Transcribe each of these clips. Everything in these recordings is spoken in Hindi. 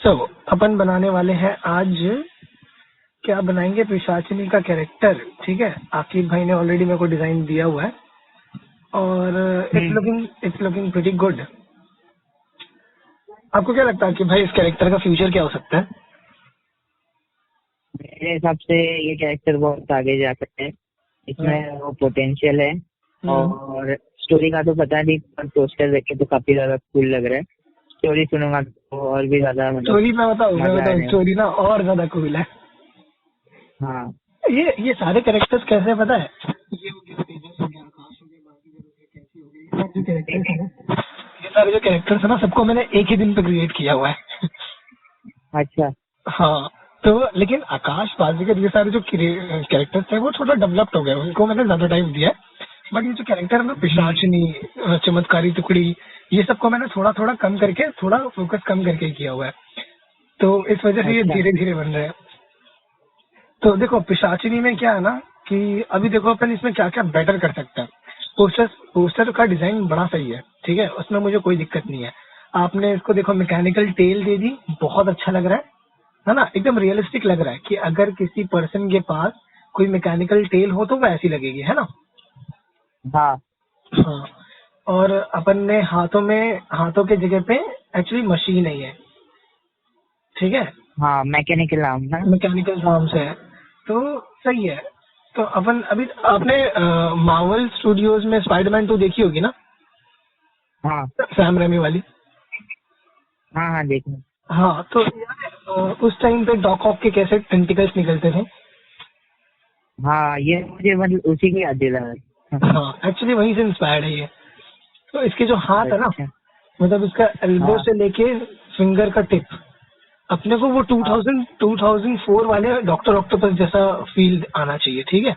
सो अपन बनाने वाले हैं आज, क्या बनाएंगे, पिशाचिनी का कैरेक्टर। ठीक है, आकिब भाई ने ऑलरेडी मेरे को डिजाइन दिया हुआ है और इट्स लुकिंग प्रीटी गुड। आपको क्या लगता है कि भाई इस कैरेक्टर का फ्यूचर क्या हो सकता है? मेरे हिसाब से ये कैरेक्टर बहुत आगे जा सकते हैं, इसमें वो पोटेंशियल है। और स्टोरी का तो पता नहीं, पर पोस्टर देख के तो काफी ज्यादा कूल लग रहा है। स्टोरी सुनूंगा तो और भी ज्यादा स्टोरी मैं बताऊँ स्टोरी ना और ज्यादा कूल है। हाँ, ये सारे कैरेक्टर्स कैसे पता है, ये हो गया तेजस हो गया, आकाश हो गया, बाकी कैसी हो गई, सब जो कैरेक्टर्स है ना, ये सारे जो कैरेक्टर्स है ना, सबको मैंने एक ही दिन पे क्रिएट किया हुआ है। अच्छा। हाँ, तो लेकिन आकाश बाजीगर ये सारे जो कैरेक्टर्स थे वो थोड़ा डेवलप्ड हो गए, उनको मैंने ज्यादा टाइम दिया है। बट ये जो कैरेक्टर है ना, पिशाचिनी, चमत्कारी टुकड़ी, ये सबको मैंने थोड़ा थोड़ा कम करके, थोड़ा फोकस कम करके किया हुआ है, तो इस वजह से ये धीरे धीरे बन रहे हैं। तो देखो पिशाचिनी में क्या है ना कि अभी देखो अपन इसमें क्या क्या बेटर कर सकते हैं। पोस्टर का डिजाइन बड़ा सही है, ठीक है, उसमें मुझे कोई दिक्कत नहीं है। आपने इसको देखो मैकेनिकल टेल दे दी, बहुत अच्छा लग रहा है ना, एकदम रियलिस्टिक लग रहा है कि अगर किसी पर्सन के पास कोई मैकेनिकल टेल हो तो वो ऐसी लगेगी, है ना। हाँ हाँ, और अपन ने हाथों के जगह पे एक्चुअली मशीन नहीं है, ठीक है। हाँ, मैकेनिकल आर्म्स है, तो सही है। तो अपन अभी आपने मार्वल स्टूडियोज में स्पाइडरमैन 2 देखी होगी ना? हाँ सैम रेमी वाली। हाँ हाँ, देखो। हाँ, तो उस टाइम पे डॉक ऑफ के कैसे टेंटिकल्स निकलते थे। हाँ, ये मुझे मतलब उसी की याद दिला। हाँ, एक्चुअली वहीं से इंस्पायर्ड है ये। तो इसके जो हाथ है ना, अच्छा। मतलब इसका एल्बो हाँ। से लेके फिंगर का टिप, अपने को वो 2004 वाले डॉक्टर ऑक्टोपस जैसा फील आना चाहिए, ठीक है।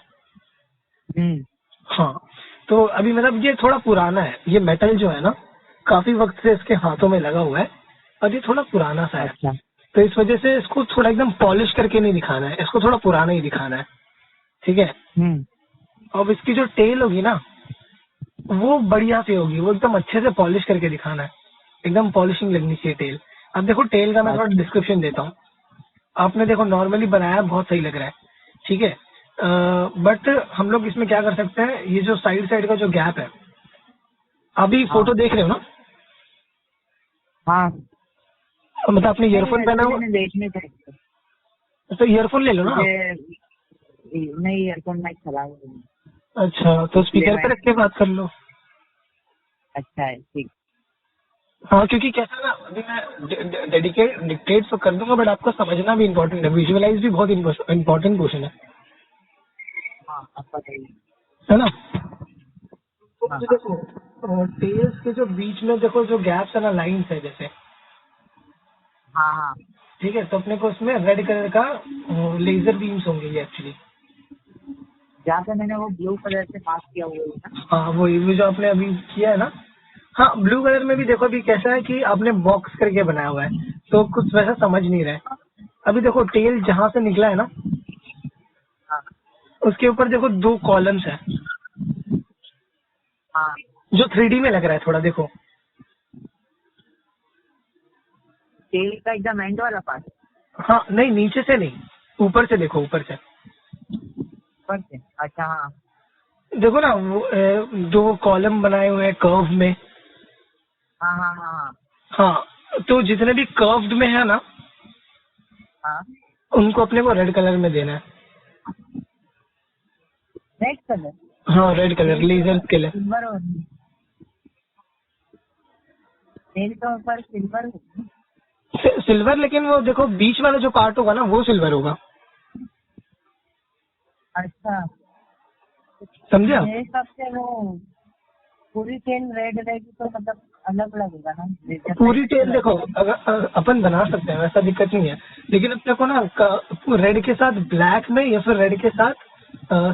हाँ, तो अभी मतलब ये थोड़ा पुराना है, ये मेटल जो है ना काफी वक्त से इसके हाथों में लगा हुआ है और ये थोड़ा पुराना सा है। अच्छा। तो इस वजह से इसको थोड़ा एकदम पॉलिश करके नहीं दिखाना है, इसको थोड़ा पुराना ही दिखाना है, ठीक है। अब इसकी जो टेल होगी ना वो बढ़िया सी होगी, वो एकदम अच्छे से पॉलिश करके दिखाना है, एकदम पॉलिशिंग लगनी चाहिए टेल। अब देखो टेल का मैं थोड़ा डिस्क्रिप्शन देता हूँ। आपने देखो नॉर्मली बनाया, बहुत सही लग रहा है, ठीक है। बट हम लोग इसमें क्या कर सकते हैं, ये जो साइड का जो गैप है, अभी फोटो देख रहे हो ना? हाँ, मतलब आपने ईयरफोन पहना हुआ, देखने चाहिए तो ईयरफोन ले लो ना। नहीं, ईयरफोन माइक खराब है। अच्छा, तो स्पीकर पे रख के बात कर लो। अच्छा है, ठीक। हाँ, क्योंकि कैसा ना, अभी मैं डिक्टेट तो कर दूंगा, बट आपको समझना भी इम्पोर्टेंट है, विजुअलाइज भी बहुत इम्पोर्टेंट क्वेश्चन है। हाँ, आपका सही है ना। तो मुझे देखो टेल्स के जो बीच में देखो जो गैप्स है ना, लाइंस है जैसे। हाँ हाँ, ठीक है, तो अपने को उसमें रेड कलर का लेजर बीम्स होंगे ये एक्चुअली, जहाँ पे मैंने वो ब्लू कलर से मार्क किया हुआ है ना। हाँ वो जो आपने अभी किया है ना। हाँ, ब्लू कलर में भी देखो अभी कैसा है कि आपने बॉक्स करके बनाया हुआ है, तो कुछ वैसा समझ नहीं रहा है। अभी देखो टेल जहाँ से निकला है ना, हाँ उसके ऊपर देखो 2 कॉलम्स है, हाँ, जो 3D में लग रहा है थोड़ा, देखो। टेल का एकदम एंड वाला पार्ट। हाँ नहीं, नीचे से नहीं, ऊपर से देखो, ऊपर से। अच्छा। हाँ देखो ना वो 2 कॉलम बनाए हुए हैं कर्व में। हाँ हाँ हाँ हाँ, तो जितने भी कर्व्ड में है ना, हाँ, उनको अपने को रेड कलर में देना है। Red colour. हाँ, रेड कलर लेजर के लिए। सिल्वर और टेल का ऊपर सिल्वर। सिल्वर, लेकिन वो देखो बीच वाला जो पार्ट होगा ना वो सिल्वर होगा। अच्छा, समझे आप? मेरे हिसाब से वो पूरी टेल रेड रहेगी तो मतलब अलग लगेगा ना। पूरी टेल देखो, अगर अपन बना सकते हैं, वैसा दिक्कत नहीं है, लेकिन अपने को ना रेड के साथ ब्लैक में या फिर रेड के साथ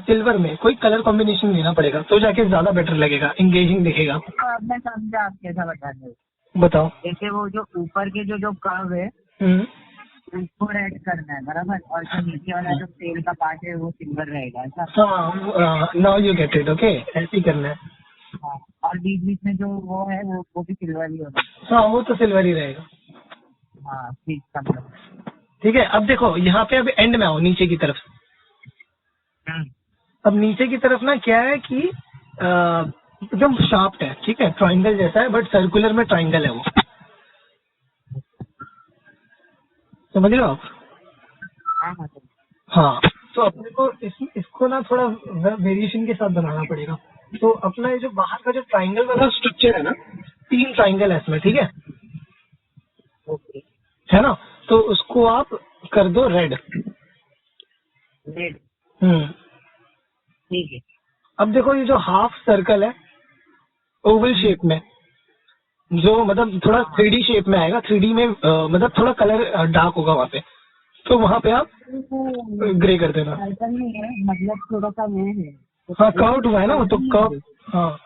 सिल्वर में कोई कलर कॉम्बिनेशन लेना पड़ेगा, तो जाके ज्यादा बेटर लगेगा, एंगेजिंग दिखेगा। तो अब मैं समझा आप कैसा बता रहे हो। बताओ। जैसे वो जो ऊपर के जो कर्व है उसको रेड करना है बराबर, और जो नीचे वाला जो तेल का पार्ट है वो सिल्वर रहेगा, ऐसा। हाँ, now you get it, okay, ऐसे ही करना है। हाँ, और बीच बीच में जो वो है वो भी सिल्वर ही होना। हाँ, वो तो सिल्वर ही रहेगा। हाँ ठीक समझा। ठीक है, अब देखो यहाँ पे अब एंड में आओ नीचे की तरफ। हम्म, अब नीचे की तरफ ना क्या है कि एकदम शार्प है, ठीक है, ट्राइंगल जैसा है बट सर्कुलर में ट्राइंगल है वो, समझ रहे हो आप? हाँ हाँ समझा। हाँ, तो अपने को इसको ना थोड़ा वेरिएशन के साथ बनाना पड़ेगा। तो अपना ये जो बाहर का जो ट्राइंगल वाला स्ट्रक्चर है ना, 3 ट्राइंगल है इसमें, ठीक ओके। है ना? तो उसको आप कर दो रेड। रेड। हम्म। ठीक है। अब देखो ये जो हाफ सर्कल है ओवल शेप में, जो मतलब थोड़ा हाँ हाँ। 3D शेप में आएगा, 3D में मतलब थोड़ा कलर डार्क होगा वहाँ पे, तो वहाँ पे आप ग्रे कर देना। सर्कल नहीं है, मतलब थोड़ा सा वो है। हाँ, कर्व्ड हुआ है ना वो, तो कर्व, हाँ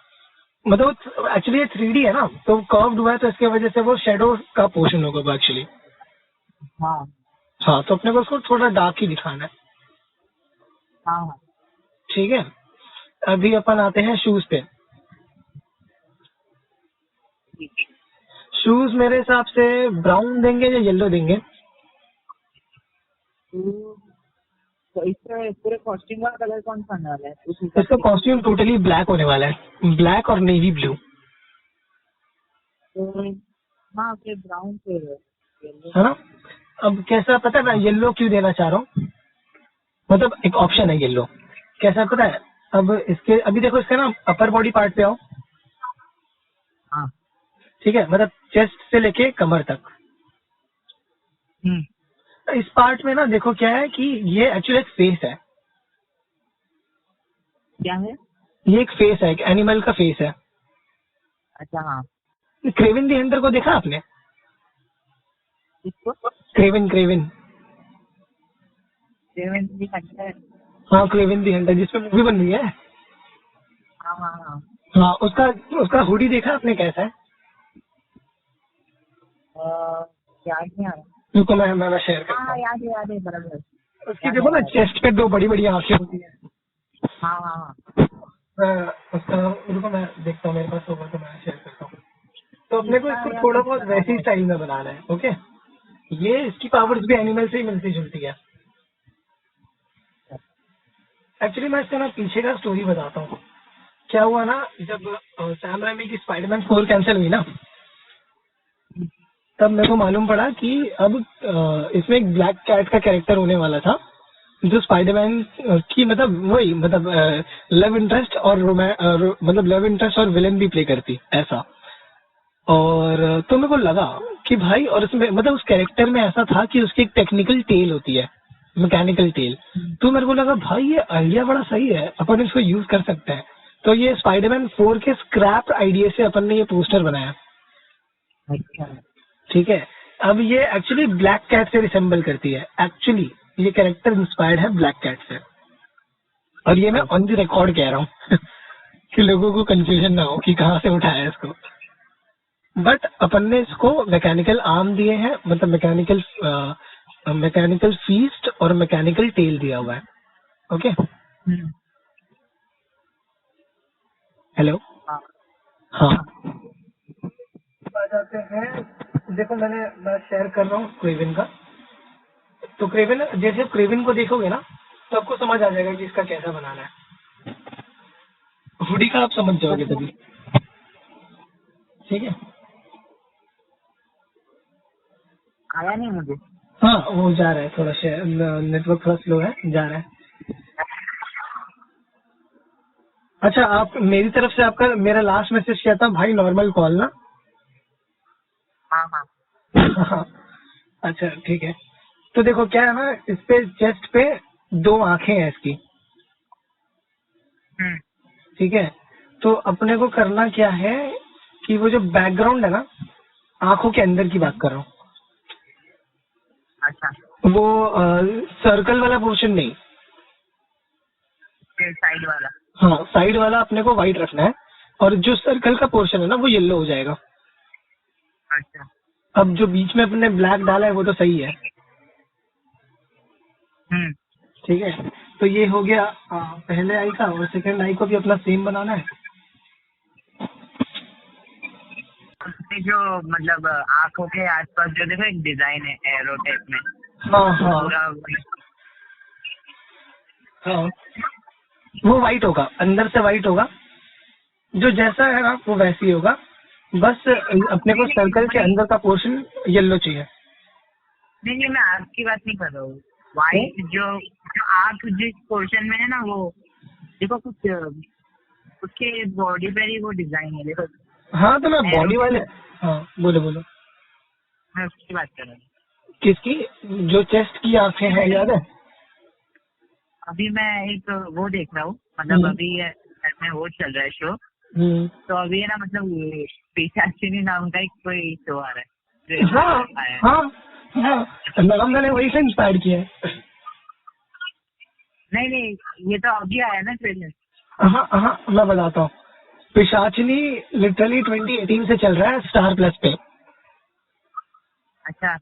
मतलब एक्चुअली ये 3D है ना, तो कर्व्ड हुआ है, तो इसके वजह से वो शेडो का पोर्शन होगा एक्चुअली। हाँ हाँ, तो अपने को उसको थोड़ा डार्क ही दिखाना है, हाँ हाँ। ठीक है। अभी अपन आते हैं शूज पे। ठीक। शूज मेरे हिसाब से ब्राउन देंगे या येलो देंगे? तो इससे पूरे कॉस्ट्यूम का कलर कौन सा आने वाला है उस हिसाब इसका से? कॉस्ट्यूम टोटली ब्लैक होने वाला है, ब्लैक और नेवी ब्लू, तो हाँ फिर ब्राउन से येलो। है ना? अब कैसा पता है मैं येलो क्यों देना चाह रहा हूँ, मतलब एक ऑप्शन है येलो, कैसा पता है? अब इसके अभी देखो इसका ना अपर बॉडी पार्ट पे आओ, हाँ। ठीक है, मतलब चेस्ट से लेके कमर तक। हम्म। इस पार्ट में ना देखो क्या है कि ये एक्चुअली एक फेस है, क्या है? ये एक फेस है, एक एनिमल का फेस है। अच्छा हाँ। क्रेविन दी हंटर को देखा आपने? इसको क्रेविन क्रेविन, 70 करता है। हाँ क्रेविन दी हंटर जिसपे मूवी बन रही है। हाँ हाँ हाँ। हाँ, उसका उसका हुडी देखा आपने कैसा है? याद नहीं आ रहा। रुको मैं शेयर करता हाँ हूँ। याद है बराबर। उसकी देखो ना चेस्ट पे 2 बड़ी बड़ी आंखें होती है। हाँ हाँ हाँ। उसका रुको मैं देखता हूँ, मेरे पास होगा तो मैं शेयर करता हूँ। तो अपने को इसका इसको यार थोड़ा कुछ बहुत बना वैसी रहा स्टाइल में बनाना है, ओके। ये इसकी पावर्स भी एनिमल से ही मिलती जुलती है। है। एक्चुअली मैं इसका ना पीछे का स्टोरी बताता हूँ। क्या हुआ ना, जब सैम राइमी की स्पाइडरमैन 4 कैंसिल हुई ना, तब मेरे को मालूम पड़ा कि अब इसमें एक ब्लैक कैट का कैरेक्टर होने वाला था, जो स्पाइडरमैन की मतलब वही मतलब लव इंटरेस्ट और मतलब लव इंटरेस्ट और विलन भी प्ले करती ऐसा। और तो मेरे को लगा कि भाई, और उसमें मतलब उस कैरेक्टर में ऐसा था कि उसकी एक टेक्निकल टेल होती है, मैकेनिकल टेल। तो मेरे को लगा भाई ये आइडिया बड़ा सही है, अपन इसको यूज कर सकते हैं। तो ये स्पाइडरमैन 4 के स्क्रैप आइडिया से अपन ने ये पोस्टर बनाया, अच्छा। ठीक है। अब ये एक्चुअली ब्लैक कैट से रिसेंबल करती है, एक्चुअली ये कैरेक्टर इंस्पायर्ड है ब्लैक कैट से। और ये मैं ऑन द रिकॉर्ड कह रहा हूँ कि लोगों को कंफ्यूजन ना हो कि कहाँ से उठाया है इसको। बट अपन ने इसको मैकेनिकल आर्म दिए हैं, मतलब मैकेनिकल फीस्ट और मैकेनिकल टेल दिया हुआ है, ओके। हम्म। हेलो, हाँ हाँ। आ जाते हैं, देखो मैं शेयर कर रहा हूँ क्रेविन का। तो क्रेविन, जैसे क्रेविन को देखोगे ना तो आपको समझ आ जाएगा कि इसका कैसा बनाना है। हुडी का आप समझ जाओगे तभी, ठीक है। आया नहीं मुझे। हाँ, वो जा रहा है, थोड़ा शेयर नेटवर्क थोड़ा स्लो है, जा रहा है। अच्छा, आप मेरी तरफ से आपका मेरा लास्ट मैसेज क्या था भाई, नॉर्मल कॉल ना? हाँ हाँ। अच्छा ठीक है। तो देखो क्या है ना, इस पे चेस्ट पे 2 आंखें हैं इसकी, हम्म। ठीक है। तो अपने को करना क्या है कि वो जो बैकग्राउंड है ना, आंखों के अंदर की बात कर रहा अच्छा। हूँ, वो सर्कल वाला पोर्शन नहीं, फिर साइड वाला। हाँ साइड वाला अपने को व्हाइट रखना है, और जो सर्कल का पोर्शन है ना वो येलो हो जाएगा। अच्छा। अब जो बीच में अपने ब्लैक डाला है वो तो सही है, हम्म। ठीक है। तो ये हो गया पहले आई का, और सेकंड आई को भी अपना सेम बनाना है। उसमें जो मतलब आंखों के आसपास जो देखो एक डिजाइन है एरो टाइप में, हाँ हाँ पूरा हाँ, वो वाइट होगा, अंदर से वाइट होगा, जो जैसा है ना वो वैसे ही होगा, बस अपने को सर्कल के अंदर का पोर्शन येलो चाहिए। नहीं मैं आँख की बात नहीं कर रहा हूँ। वाइट जो जो आँख जिस पोर्शन में है ना, वो देखो कुछ उसके बॉडी पर ही वो डिजाइन है देखो। हाँ तो मैं बॉडी वाले, हाँ बोलो बोलो। मैं उसकी बात कर रहा हूँ। किसकी? जो चेस्ट की आंखें हैं, याद है? अभी मैं एक वो देख रहा हूँ, मतलब अभी में वो चल रहा है शो, तो अभी है ना मतलब ये पिशाचिनी नाम का एक कोई शो आ रहा है। हाँ हाँ हाँ, नाम मैंने वही से इंस्पायर किया है। नहीं ये तो अभी आया ना ट्रेलर। हाँ हाँ, मैं बताता हूँ। पिशाचिनी लिटरली 2018 से चल रहा है स्टार प्लस पे। अच्छा,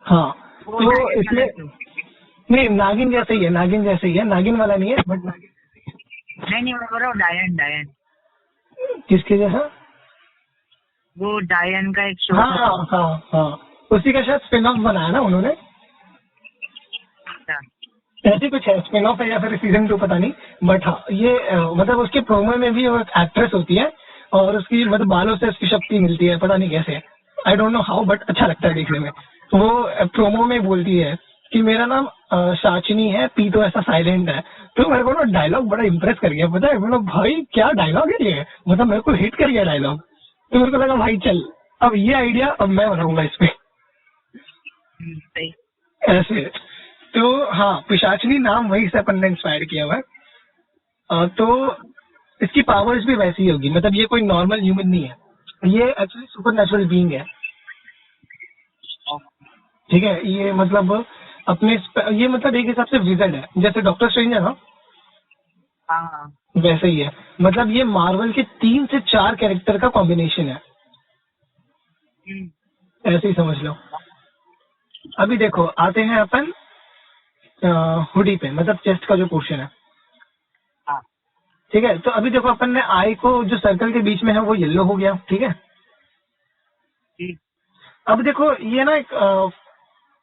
हाँ वो तो इसमें नहीं, नागिन जैसे ही है, नागिन जैसे ही है, नागिन वाला नहीं है बट नागिन। नहीं मैं बोल रहा हूँ डायन। किसके जैसा? वो डायन का एक शो हाँ हाँ हाँ हाँ, उसी का शायद स्पिन ऑफ बनाया ना उन्होंने, था। ऐसे कुछ है, स्पिन ऑफ है या फिर सीजन 2 पता नहीं, बट हाँ ये मतलब उसके प्रोमो में भी वो एक्ट्रेस होती है और उसकी मतलब बालों से उसकी शक्ति मिलती है, पता नहीं कैसे, I don't know how, but अच्छा लगता है देखने में। वो प्रोमो में बोलती है कि मेरा नाम शाचिनी है, पी तो ऐसा साइलेंट है। तो मेरे को ना डायलॉग बड़ा इम्प्रेस कर गया, पता है, मतलब भाई क्या डायलॉग है ये, मतलब मेरे को हिट कर गया डायलॉग। तो मेरे को लगा भाई चल, अब ये आइडिया अब मैं बनाऊंगा इस पे ऐसे। तो हाँ, पिशाचिनी नाम वही से अपन ने इंस्पायर किया हुआ है। तो इसकी पावर्स भी वैसी ही होगी, मतलब ये कोई नॉर्मल ह्यूमन नहीं है, ये एक्चुअली सुपर नेचुरल बीइंग है। ठीक है, ये मतलब अपने ये मतलब एक हिसाब से विजर्ड है, जैसे डॉक्टर स्ट्रेंज है ना, हाँ वैसे ही है। मतलब ये मार्वल के 3 से 4 कैरेक्टर का कॉम्बिनेशन है, ऐसे ही समझ लो। अभी देखो आते हैं अपन हुडी पे, मतलब चेस्ट का जो पोर्शन है। हाँ ठीक है, तो अभी देखो अपन ने आई को जो सर्कल के बीच में है वो येलो हो गया, ठीक है। अब देखो ये ना एक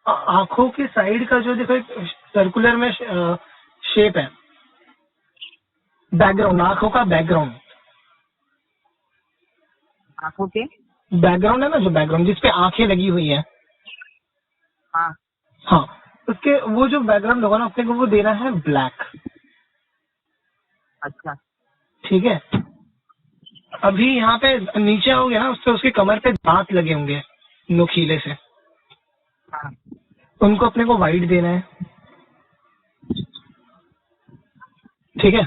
आंखों की साइड का जो देखो एक सर्कुलर में शेप है, बैकग्राउंड, आंखों का बैकग्राउंड, आंखों के बैकग्राउंड है ना, जो बैकग्राउंड जिसपे आंखें लगी हुई है, हाँ हाँ, उसके वो जो बैकग्राउंड होगा ना, अपने को वो देना है ब्लैक। अच्छा ठीक है, अभी यहाँ पे नीचे आओगे ना, उससे उसके कमर पे दांत लगे होंगे नोकीले से, हाँ उनको अपने को वाइट देना है। ठीक है,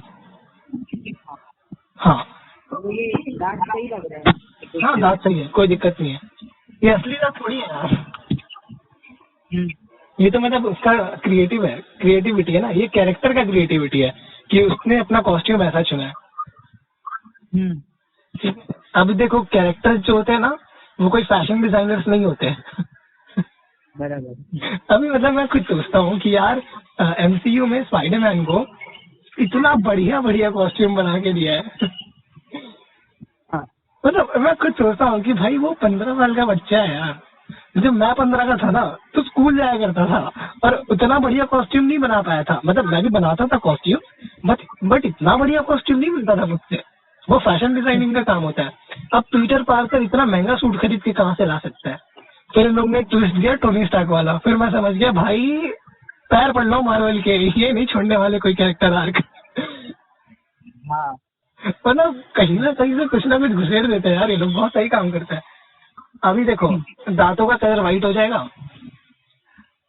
हाँ तो ये दांत सही लग रहा है। हाँ, दांत सही है, कोई दिक्कत नहीं है, ये असली दांत थोड़ी है यार, ये तो मतलब उसका क्रिएटिव है, क्रिएटिविटी है ना, ये कैरेक्टर का क्रिएटिविटी है कि उसने अपना कॉस्ट्यूम ऐसा चुना है। ठीक है, अब देखो कैरेक्टर जो होते हैं ना, वो कोई फैशन डिजाइनर्स नहीं होते बराबर। अभी मतलब मैं खुद सोचता हूँ कि यार एमसीयू में स्पाइडरमैन को इतना बढ़िया बढ़िया कॉस्ट्यूम बना के दिया है हाँ मतलब मैं खुद सोचता हूँ कि भाई वो 15 साल का बच्चा है यार, जब मैं 15 का था ना तो स्कूल जाया करता था और उतना बढ़िया कॉस्ट्यूम नहीं बना पाया था, मतलब मैं भी बनाता था कॉस्ट्यूम, बट इतना बढ़िया कॉस्ट्यूम नहीं मिलता था मुझसे, वो फैशन डिजाइनिंग का काम होता है। अब पीटर पार्कर इतना महंगा सूट खरीद के कहाँ से ला सकता है? फिर इन लोग ने ट्विस्ट दिया टोनी स्टार्क वाला, फिर मैं समझ गया भाई पैर पड़ लो मार्वल के, ये नहीं छोड़ने वाले कोई कैरेक्टर आर्क हाँ मतलब कहीं ना कुछ ना कुछ घुसेड़ देते हैं यार, ये लोग बहुत सही काम करते हैं। अभी देखो दांतों का कलर व्हाइट हो जाएगा,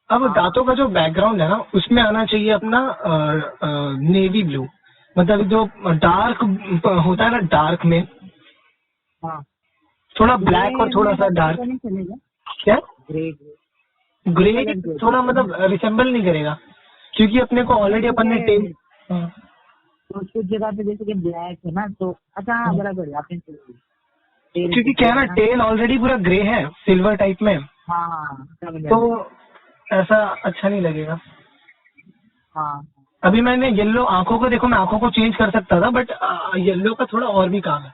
अब दांतों का जो बैकग्राउंड है ना उसमें आना चाहिए अपना नेवी ब्लू, मतलब जो डार्क होता है ना, डार्क में हाँ थोड़ा ब्लैक और थोड़ा सा डार्क, नहीं चलेगा। क्या ग्रे ग्रे थोड़ा मतलब रिसेंबल नहीं करेगा, क्योंकि अपने को ऑलरेडी अपन ने टेल, तो कुछ जगह पे जैसे कि ब्लैक है ना, तो अच्छा हाँ बराबर आपने क्योंकि क्या है ना, टेल ऑलरेडी पूरा ग्रे है सिल्वर टाइप में, हाँ तो ऐसा अच्छा नहीं लगेगा। हाँ अभी मैंने येलो आंखों को देखो, मैं आंखों को चेंज कर सकता था बट येलो का थोड़ा और भी काम है,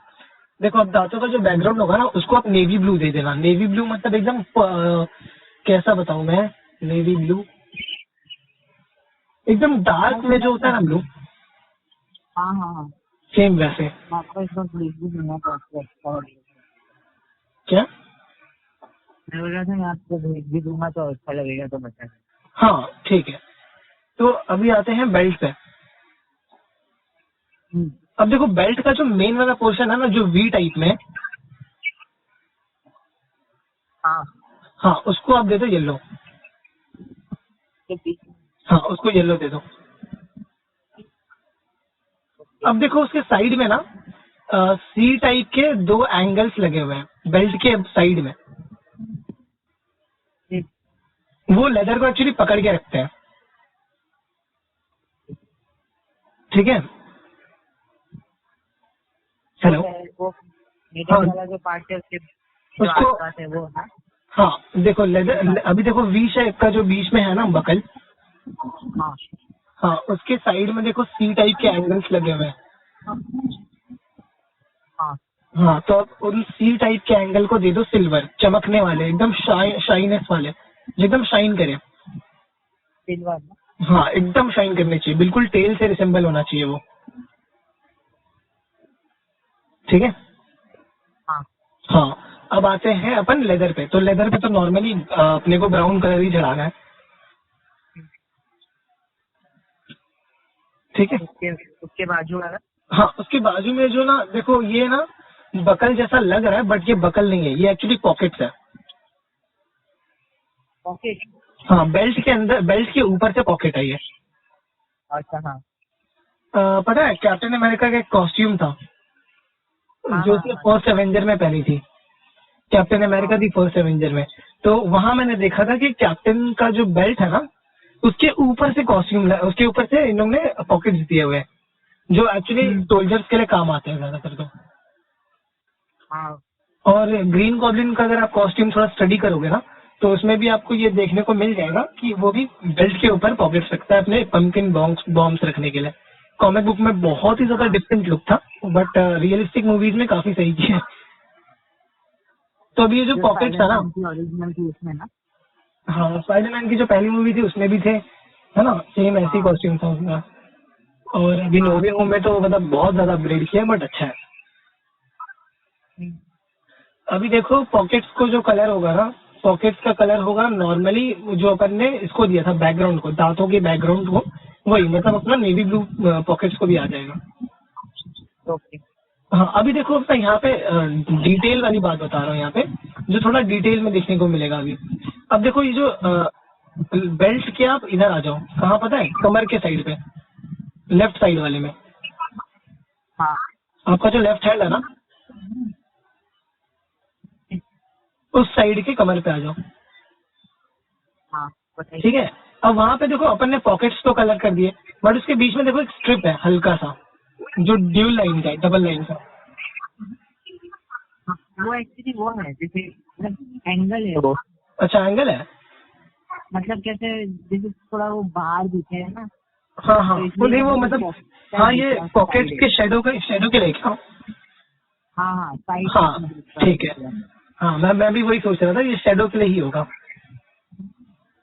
देखो अब दांतों का जो बैकग्राउंड होगा ना उसको आप नेवी ब्लू दे देना। नेवी ब्लू मतलब एकदम कैसा बताऊं मैं, नेवी ब्लू एकदम डार्क में जो होता है ना ब्लू, हाँ हाँ हाँ, सेम वैसे। मैं आपको इस बार ब्लीच भी दूंगा तो आपको अच्छा लगेगा। क्या? मैं बोल रहा था मैं आपको ब्लीच भी दूंगा तो अच्छा लगेगा, तो बता। हाँ ठीक है। तो अभी आते हैं बेल्ट पे। अब देखो बेल्ट का जो मेन वाला पोर्शन है ना, जो वी टाइप में, हाँ, हाँ उसको आप दे दो येलो। तो पीछे हाँ उसको येलो दे दो। अब देखो उसके साइड में ना सी टाइप के 2 एंगल्स लगे हुए हैं बेल्ट के साइड में। वो लेदर को एक्चुअली पकड़ के रखते हैं, ठीक है। हेलो। वो मीटर हाँ वाला जो पार्ट है उसके जो उसको, आसपास है वो है। हाँ देखो लेदर, अभी देखो वी शेप का जो बीच में है ना बकल, हाँ हाँ उसके साइड में देखो सी टाइप के एंगल्स लगे हुए हैं। हाँ, हाँ तो अब उन सी टाइप के एंगल को दे दो सिल्वर, चमकने वाले, एकदम शाइनेस वाले, जो एकदम शाइन करे। सिल्वर ना। हाँ एकदम शाइन करने चाहिए, बिल्कुल टेल से रिसेंबल होना चाहिए वो, ठीक है। हाँ हाँ अब आते हैं अपन लेदर पे। तो लेदर पे तो नॉर्मली अपने को ब्राउन कलर ही चढ़ाना है, ठीक है। उसके उसके बाजू वाला हाँ उसके बाजू में जो ना देखो ये ना बकल जैसा लग रहा है बट ये बकल नहीं है, ये एक्चुअली पॉकेट्स है। पॉकेट। हाँ बेल्ट के अंदर, बेल्ट के ऊपर से पॉकेट है ये। अच्छा हाँ पता है कैप्टन अमेरिका का एक कॉस्ट्यूम था हाँ जो हाँ उसने हाँ, फर्स्ट एवेंजर में पहनी थी, कैप्टन अमेरिका हाँ, थी फर्स्ट एवेंजर में। तो वहां मैंने देखा था कि कैप्टन का जो बेल्ट है ना उसके ऊपर से कॉस्ट्यूम, उसके ऊपर से इन लोगों ने पॉकेट्स दिए हुए हैं, जो एक्चुअली सोल्जर्स के लिए काम आते हैं ज्यादातर तो। हाँ। और ग्रीन गॉब्लिन का अगर आप कॉस्ट्यूम थोड़ा स्टडी करोगे ना तो उसमें भी आपको ये देखने को मिल जाएगा कि वो भी बेल्ट के ऊपर पॉकेट्स रखता है अपने पंपकिन बॉम्ब्स रखने के लिए। कॉमिक बुक में बहुत ही ज्यादा डिफरेंट लुक था बट रियलिस्टिक मूवीज में काफी सही किया है। तो अभी ये जो जो पॉकेट्स है ना, स्पाइडरमैन की ओरिजिनल थी उसमें ना। हाँ स्पाइडरमैन की जो पहली मूवी थी उसमें भी थे, है ना, सेम ऐसी हाँ कॉस्ट्यूम था उसका। और अभी हाँ। नोवे होम में तो मतलब बहुत ज्यादा अपग्रेड किया बट अच्छा है। अभी देखो पॉकेट्स को जो कलर होगा ना, पॉकेट्स का कलर होगा नॉर्मली जो अपन ने इसको दिया था बैकग्राउंड को, दांतों के बैकग्राउंड को, वही मतलब अपना नेवी ब्लू पॉकेट्स को भी आ जाएगा। ओके। हाँ अभी देखो अपना यहाँ पे डिटेल वाली बात बता रहा हूँ, यहाँ पे जो थोड़ा डिटेल में देखने को मिलेगा अभी। अब देखो ये जो बेल्ट के, आप इधर आ जाओ, कहाँ पता है, कमर के साइड पे, लेफ्ट साइड वाले में, हाँ आपका जो लेफ्ट हैंड है ना उस साइड के कमर पे आ जाओ, हाँ बताइए। ठीक है। अब वहां पे देखो अपन ने पॉकेट्स तो कलर कर दिए बट उसके बीच में देखो एक स्ट्रिप है हल्का सा, जो ड्यूल लाइन का है, डबल लाइन का। हाँ, वो एक्चुअली वो है जैसे एंगल है वो। अच्छा एंगल है। मतलब कैसे जैसे थोड़ा वो बाहर दिखे है ना, हाँ हाँ तो वो इसलिए नहीं वो मतलब मतलब, pocket हाँ दिख ये रहा है, पॉकेट्स side के है। शेडो के लिए क्या? हाँ हाँ साइड हाँ ठीक है। हाँ मैं भी वही सोच रहा था, ये शेडो के लिए ही होगा,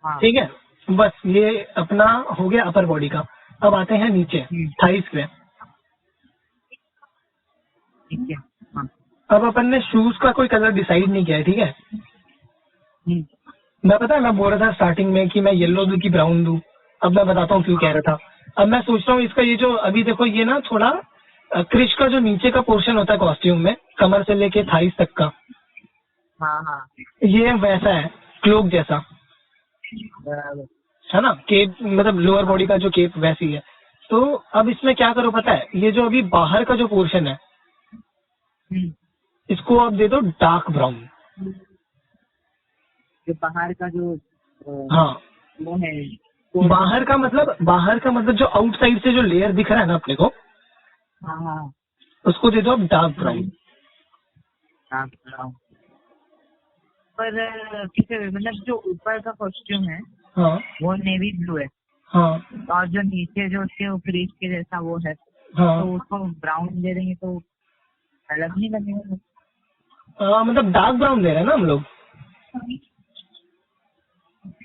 हाँ। ठीक है। बस ये अपना हो गया अपर बॉडी का। अब आते हैं नीचे थाइस पे। ठीक है। हाँ। अब अपन ने शूज का कोई कलर डिसाइड नहीं किया है, ठीक है। हम्म, मैं पता है मैं बोल रहा था स्टार्टिंग में कि मैं येलो दूं कि ब्राउन दूं, अब मैं बताता हूँ क्यों कह रहा था। अब मैं सोच रहा हूँ इसका ये जो अभी देखो ये ना थोड़ा क्रिश का जो नीचे का पोर्शन होता है कॉस्ट्यूम में, कमर से लेके थाइस तक का, हाँ हाँ ये वैसा है, क्लोक जैसा, बराबर। है ना, केप मतलब लोअर बॉडी का जो केप वैसी है। तो अब इसमें क्या करो पता है, ये जो अभी बाहर का जो पोर्शन है हम्म, इसको आप दे दो डार्क ब्राउन। जो बाहर का जो हाँ वो है, बाहर का मतलब जो आउटसाइड से जो लेयर दिख रहा है ना अपने को, हाँ हाँ उसको दे दो आप डार्क ब्राउन। हाँ, हाँ। पर किसे मतलब जो ऊपर का कॉस्ट्यूम है हाँ वो नेवी ब्लू है, हाँ और जो नीचे जो उसके क्रीज के जैसा वो है, हाँ तो उसको ब्राउन दे देंगे तो अलग नहीं लगेगा? मतलब डार्क ब्राउन दे रहे हैं ना हम लोग।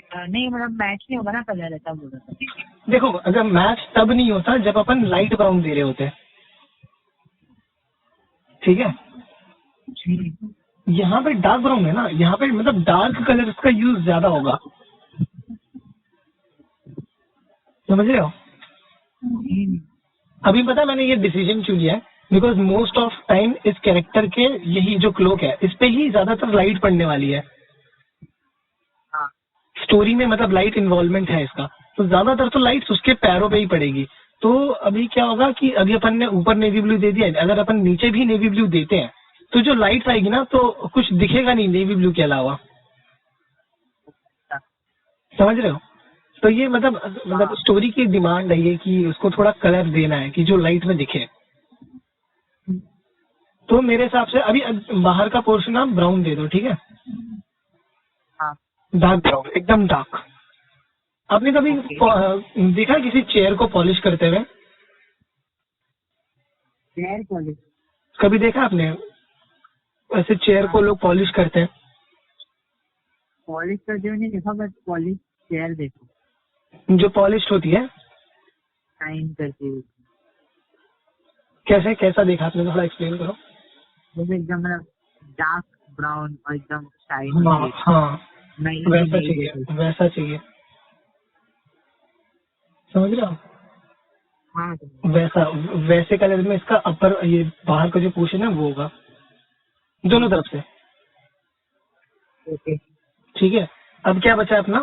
नहीं मतलब मैच नहीं होगा ना कलर, ऐसा बोल रहा था। देखो अगर मैच तब नहीं होता जब अपन लाइट ब्राउन दे रहे होते हैं, ठीक है। यहाँ पे डार्क ब्राउन है ना, यहाँ पे मतलब डार्क कलर का यूज ज्यादा होगा, समझ रहे हो। अभी पता है मैंने ये डिसीजन क्यों लिया है, बिकॉज मोस्ट ऑफ टाइम इस कैरेक्टर के यही जो क्लोक है इस पे ही ज्यादातर लाइट पड़ने वाली है हाँ स्टोरी में, मतलब लाइट इन्वॉल्वमेंट है इसका, तो ज्यादातर तो लाइट उसके पैरों पे ही पड़ेगी। तो अभी क्या होगा कि अभी अपन ने ऊपर नेवी ब्लू दे दिया, अगर अपन नीचे भी नेवी ब्लू देते हैं तो जो लाइट आएगी ना तो कुछ दिखेगा नहीं नेवी ब्लू के अलावा, समझ रहे हो। तो ये मतलब स्टोरी की डिमांड है ये कि उसको थोड़ा कलर देना है कि जो लाइट में दिखे। तो मेरे हिसाब से अभी बाहर का पोर्शन आप ब्राउन दे दो, ठीक है, हाँ डार्क ब्राउन, एकदम डार्क। आपने कभी देखा है किसी चेयर को पॉलिश करते हुए? Chair polish? कभी देखा आपने ऐसे चेयर को लोग पॉलिश करते हैं? पॉलिश करते हुए नहीं देखा, बस पॉलिश चेयर देखो, जो पॉलिश होती है शाइन करती हुई। कैसे, कैसा देखा आपने, थोड़ा एक्सप्लेन करो। जैसे एकदम मतलब डार्क ब्राउन और एकदम शाइन। हाँ हाँ, नहीं वैसा चाहिए, वैसा चाहिए, समझ रहे हो। हाँ वैसा वैसे कलर में इसका अपर, ये बाहर का जो पोर्शन है वो होगा दोनों तरफ से, ओके। ठीक है। अब क्या बचा अपना,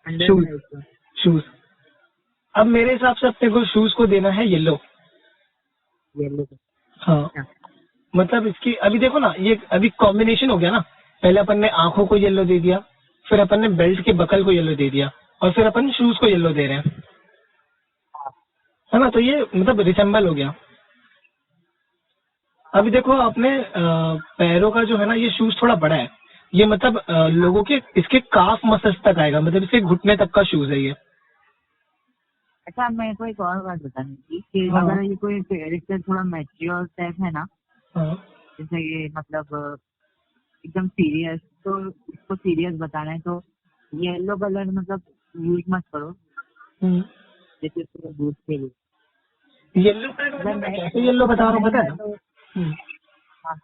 शूज, शूज। अब मेरे हिसाब से अपने को शूज को देना है येलो। येलो। हाँ, मतलब इसकी अभी देखो ना, ये अभी कॉम्बिनेशन हो गया ना, पहले अपन ने आंखों को येलो दे दिया, फिर अपन ने बेल्ट के बकल को येलो दे दिया, और फिर अपन शूज को येलो दे रहे हैं, है ना। तो ये मतलब रिसेंबल हो गया। अभी देखो अपने पैरों का जो है ना, ये शूज थोड़ा बड़ा है, ये मतलब लोगों के इसके काफ मसल्स तक आएगा, मतलब इसके घुटने तक का शूज है ये। अच्छा मेरे को एक और बात बतानी थी कि हाँ। अगर ये कोई कैरेक्टर थोड़ा मैच्योर टाइप है ना, हाँ। जैसे ये मतलब एकदम सीरियस, तो इसको सीरियस बताना है तो येलो कलर मतलब यूज मत करो, जैसे उसको दूध के लिए। येलो कलर मैं कैसे येलो बता रहा हूँ पता है? हाँ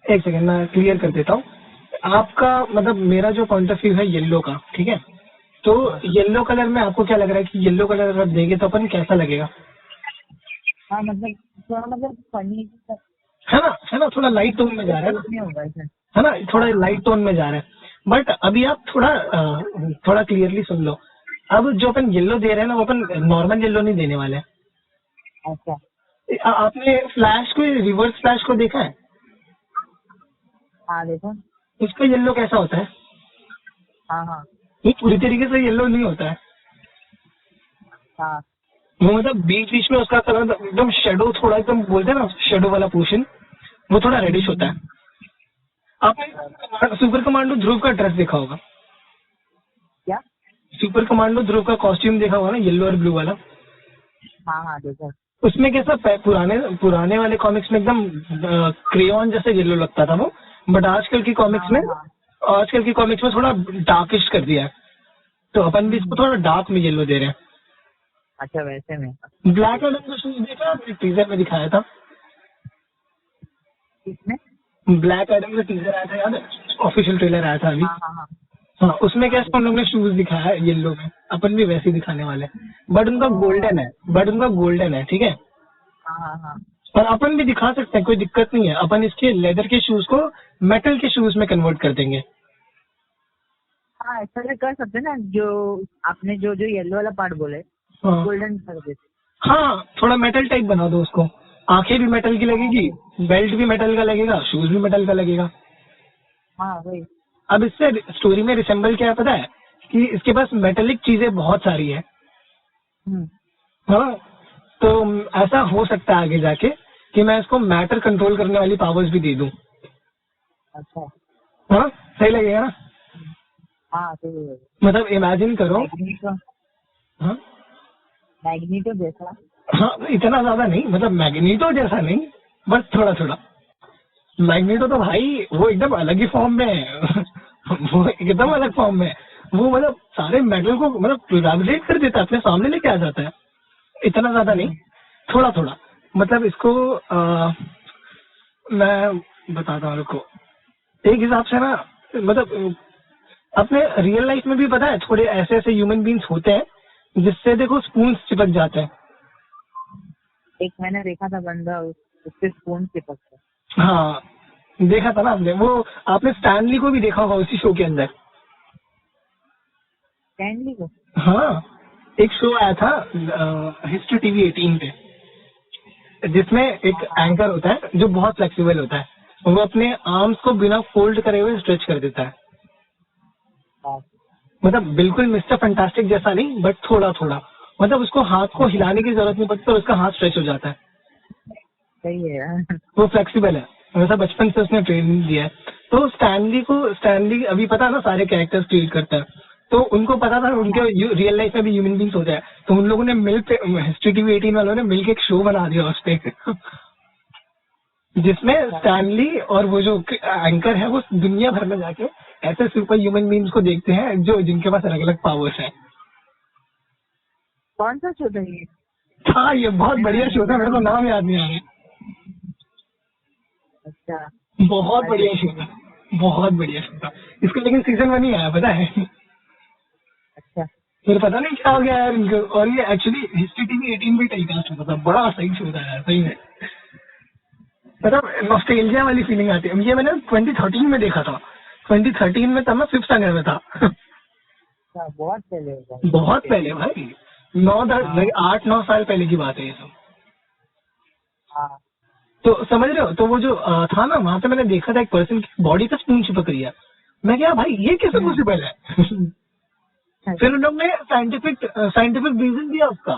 एक सेकंड मैं क्लियर कर देता हूँ आपका, मतलब मेरा जो पॉइंट ऑफ व्यू है येलो का, ठीक है। तो येलो कलर में आपको क्या लग रहा है कि येलो कलर अगर देंगे तो अपन कैसा लगेगा? हाँ मतलब थोड़ा मतलब फनी है ना, थोड़ा लाइट टोन में जा रहा है ना, नहीं होगा ऐसा। है ना, थोड़ा लाइट टोन में जा रहा है। बट अभी आप थोड़ा क्लियरली सुन लो, अब जो अपन येलो दे रहे हैं ना वो अपन नॉर्मल येलो नहीं देने वाले हैं। अच्छा आपने फ्लैश को, रिवर्स फ्लैश को देखा है? हाँ देखो। उसका येलो कैसा होता है? हाँ हाँ वो पूरी तरीके से येलो नहीं होता है, हाँ वो मतलब बीच बीच में उसका कलर एकदम शेडो, थोड़ा एकदम बोलते हैं ना शेडो वाला पोर्शन, वो थोड़ा रेडिश होता है। आपने सुपर कमांडो ध्रुव का ड्रेस देखा होगा? क्या? सुपर कमांडो ध्रुव का कॉस्ट्यूम देखा होगा ना, येलो और ब्लू वाला। हाँ हाँ देखो। उसमें कैसा पुराने वाले कॉमिक्स में एकदम क्रेयॉन जैसे येलो लगता था वो, बट आजकल की कॉमिक्स में थोड़ा डार्किश कर दिया है, तो अपन भी इसको थोड़ा डार्क में येलो दे रहे हैं। अच्छा वैसे में ब्लैक एडम का शूज देखा आपने, टीजर में दिखाया था? किसमें? ब्लैक एडम का टीजर आया था, याद है? ऑफिशियल ट्रेलर आया था अभी। हाँ हाँ हाँ हाँ, उसमें कैसे हम लोग ने शूज दिखाया है येलो में, अपन भी वैसे ही दिखाने वाले हैं, बट उनका गोल्डन है, ठीक है। हाँ हाँ हाँ। और अपन भी दिखा सकते हैं, कोई दिक्कत नहीं है, अपन इसके लेदर के शूज को मेटल के शूज में कन्वर्ट कर देंगे। हाँ ऐसा भी कर सकते हैं ना, जो आपने जो जो येलो वाला पार्ट बोले हाँ गोल्डन कर देते। हाँ, थोड़ा मेटल टाइप बना दो उसको, आंखें भी मेटल की लगेगी, बेल्ट भी मेटल का लगेगा, शूज भी मेटल का लगेगा। हाँ वही। अब इससे स्टोरी में रिसेंबल क्या है पता है, कि इसके पास मेटेलिक चीजें बहुत सारी है। हाँ, तो ऐसा हो सकता है आगे जाके कि मैं इसको मैटर कंट्रोल करने वाली पावर्स भी दे दूं। अच्छा हाँ, सही लगेगा ना। हाँ सही है। मतलब इमेजिन करो। हाँ, मैग्नीटो जैसा। हाँ इतना ज्यादा नहीं, मतलब मैग्नीटो जैसा नहीं, बस थोड़ा थोड़ा। मैग्नीटो तो भाई वो एकदम अलग ही फॉर्म में है। वो एकदम अलग फॉर्म में है। वो मतलब सारे मेडल को मतलब प्रिवेलिडेट कर देता है, अपने सामने लेके आ जाता है। इतना ज्यादा नहीं, थोड़ा थोड़ा। मतलब इसको मैं बताता हूँ, रुको। एक हिसाब से ना, मतलब अपने रियल लाइफ में भी पता है थोड़े ऐसे ऐसे ह्यूमन बींग्स होते हैं जिससे देखो स्पून चिपक जाते हैं। एक मैंने देखा था बंदा उससे स्पून चिपकता। हाँ देखा था ना आपने, वो आपने स्टैनली को भी देखा होगा उसी शो के अंदर। स्टैनली को? हाँ एक शो आया था हिस्ट्री टीवी 18 पे, जिसमें एक एंकर होता है जो बहुत फ्लेक्सिबल होता है। वो अपने आर्म्स को बिना फोल्ड करे हुए स्ट्रेच कर देता है। हाँ, मतलब बिल्कुल मिस्टर फैंटास्टिक जैसा नहीं, बट थोड़ा थोड़ा। मतलब उसको हाथ को हिलाने की जरूरत नहीं पड़ती और उसका हाथ स्ट्रेच हो जाता है। सही है यार। वो फ्लेक्सिबल है, वैसा बचपन से उसने ट्रेनिंग दिया है। तो स्टैनली अभी पता है ना सारे कैरेक्टर्स क्रिएट करता है, तो उनको पता था उनके रियल लाइफ में भी ह्यूमन बींग्स होते हैं। तो उन लोगों ने मिल पे, हिस्ट्री टीवी 18 वालों ने मिलकर एक शो बना दिया उस पे, जिसमें स्टैनली और वो जो एंकर है वो दुनिया भर में जाके ऐसे सुपर ह्यूमन बींग्स को देखते हैं जो जिनके पास अलग अलग पावर्स हैं। कौन सा शो था ये? हाँ ये बहुत बढ़िया शो था, मेरे को नाम याद नहीं आ रहा। अच्छा। बहुत बढ़िया शो था, बहुत बढ़िया शो था। इसका लेकिन सीजन 1 ही आया पता है। अच्छा। फिर पता नहीं क्या हो गया यार इनको। और ये एक्चुअली हिस्ट्री टीवी 18 भी टेलीकास्ट होता था, बड़ा सही शो था यार सही में। मतलब नॉस्टैल्जिया वाली फीलिंग आती है। ये मैंने 2013 में देखा था। 2013 में तब मैं 5th स्टैंडर्ड में था। अच्छा, बहुत पहले होगा। बहुत पहले भाई, 8-9 साल पहले की बात है ये सब। हाँ। तो समझ रहे हो, तो वो जो था ना वहां पे मैंने देखा था एक पर्सन की बॉडी पे स्पून चिपक रही है। मैं क्या भाई ये कैसे पॉसिबल है। फिर उन लोग ने साइंटिफिक रीजन दिया उसका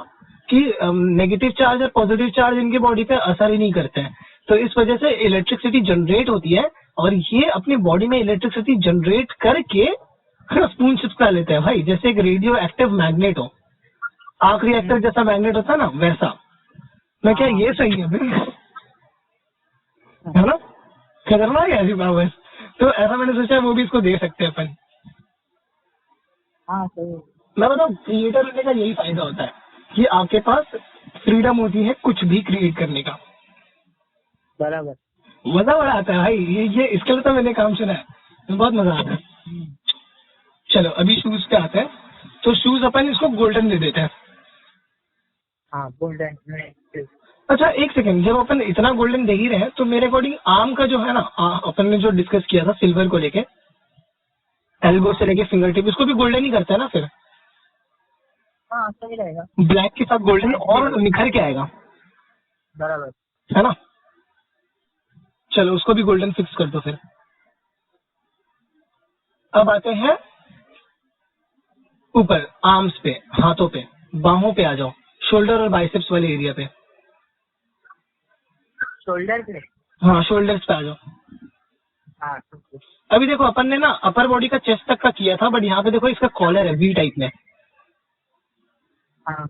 कि नेगेटिव चार्ज और पॉजिटिव चार्ज इनके बॉडी पे असर ही नहीं करते हैं। तो इस वजह से इलेक्ट्रिसिटी जनरेट होती है और ये अपनी बॉडी में इलेक्ट्रिसिटी जनरेट करके स्पून चिपका लेते हैं भाई, जैसे एक रेडियो एक्टिव मैग्नेट हो, आर्क रिएक्टर जैसा मैग्नेट होता है ना वैसा। मैं क्या ये सही है भाई, है ना, खतरनाक है ऐसी पावर्स। तो ऐसा मैंने सोचा वो भी इसको दे सकते हैं अपन। हाँ सही। मैं बताऊँ क्रिएटर होने का यही फायदा होता है कि आपके पास फ्रीडम होती है कुछ भी क्रिएट करने का। बराबर। मजा बड़ा आता है भाई, ये इसके लिए तो मैंने काम सुना है, बहुत मजा आता है। चलो अभी शूज पे आते हैं। तो शूज अपन इसको गोल्डन दे देते हैं। हाँ गोल्डन। अच्छा एक सेकंड, जब अपन इतना गोल्डन दे ही रहे हैं तो मेरे अकॉर्डिंग आर्म का जो है ना, अपन ने जो डिस्कस किया था सिल्वर को लेके, एल्बो से लेके फिंगर टिप, इसको भी गोल्डन ही करता है ना फिर। हाँ सही रहेगा। ब्लैक के साथ गोल्डन और निखर के आएगा, बराबर। है ना। चलो उसको भी गोल्डन फिक्स कर दो फिर। अब आते हैं ऊपर आर्म्स पे, हाथों पे, बाहों पे आ जाओ, शोल्डर और बाइसेप्स वाले एरिया पे। शोल्डर पे। हाँ शोल्डर्स पे आ जाओ। हाँ ठीक है। अभी देखो अपन ने ना अपर बॉडी का चेस्ट तक का किया था, बट यहाँ पे देखो इसका कॉलर है वी टाइप में, हाँ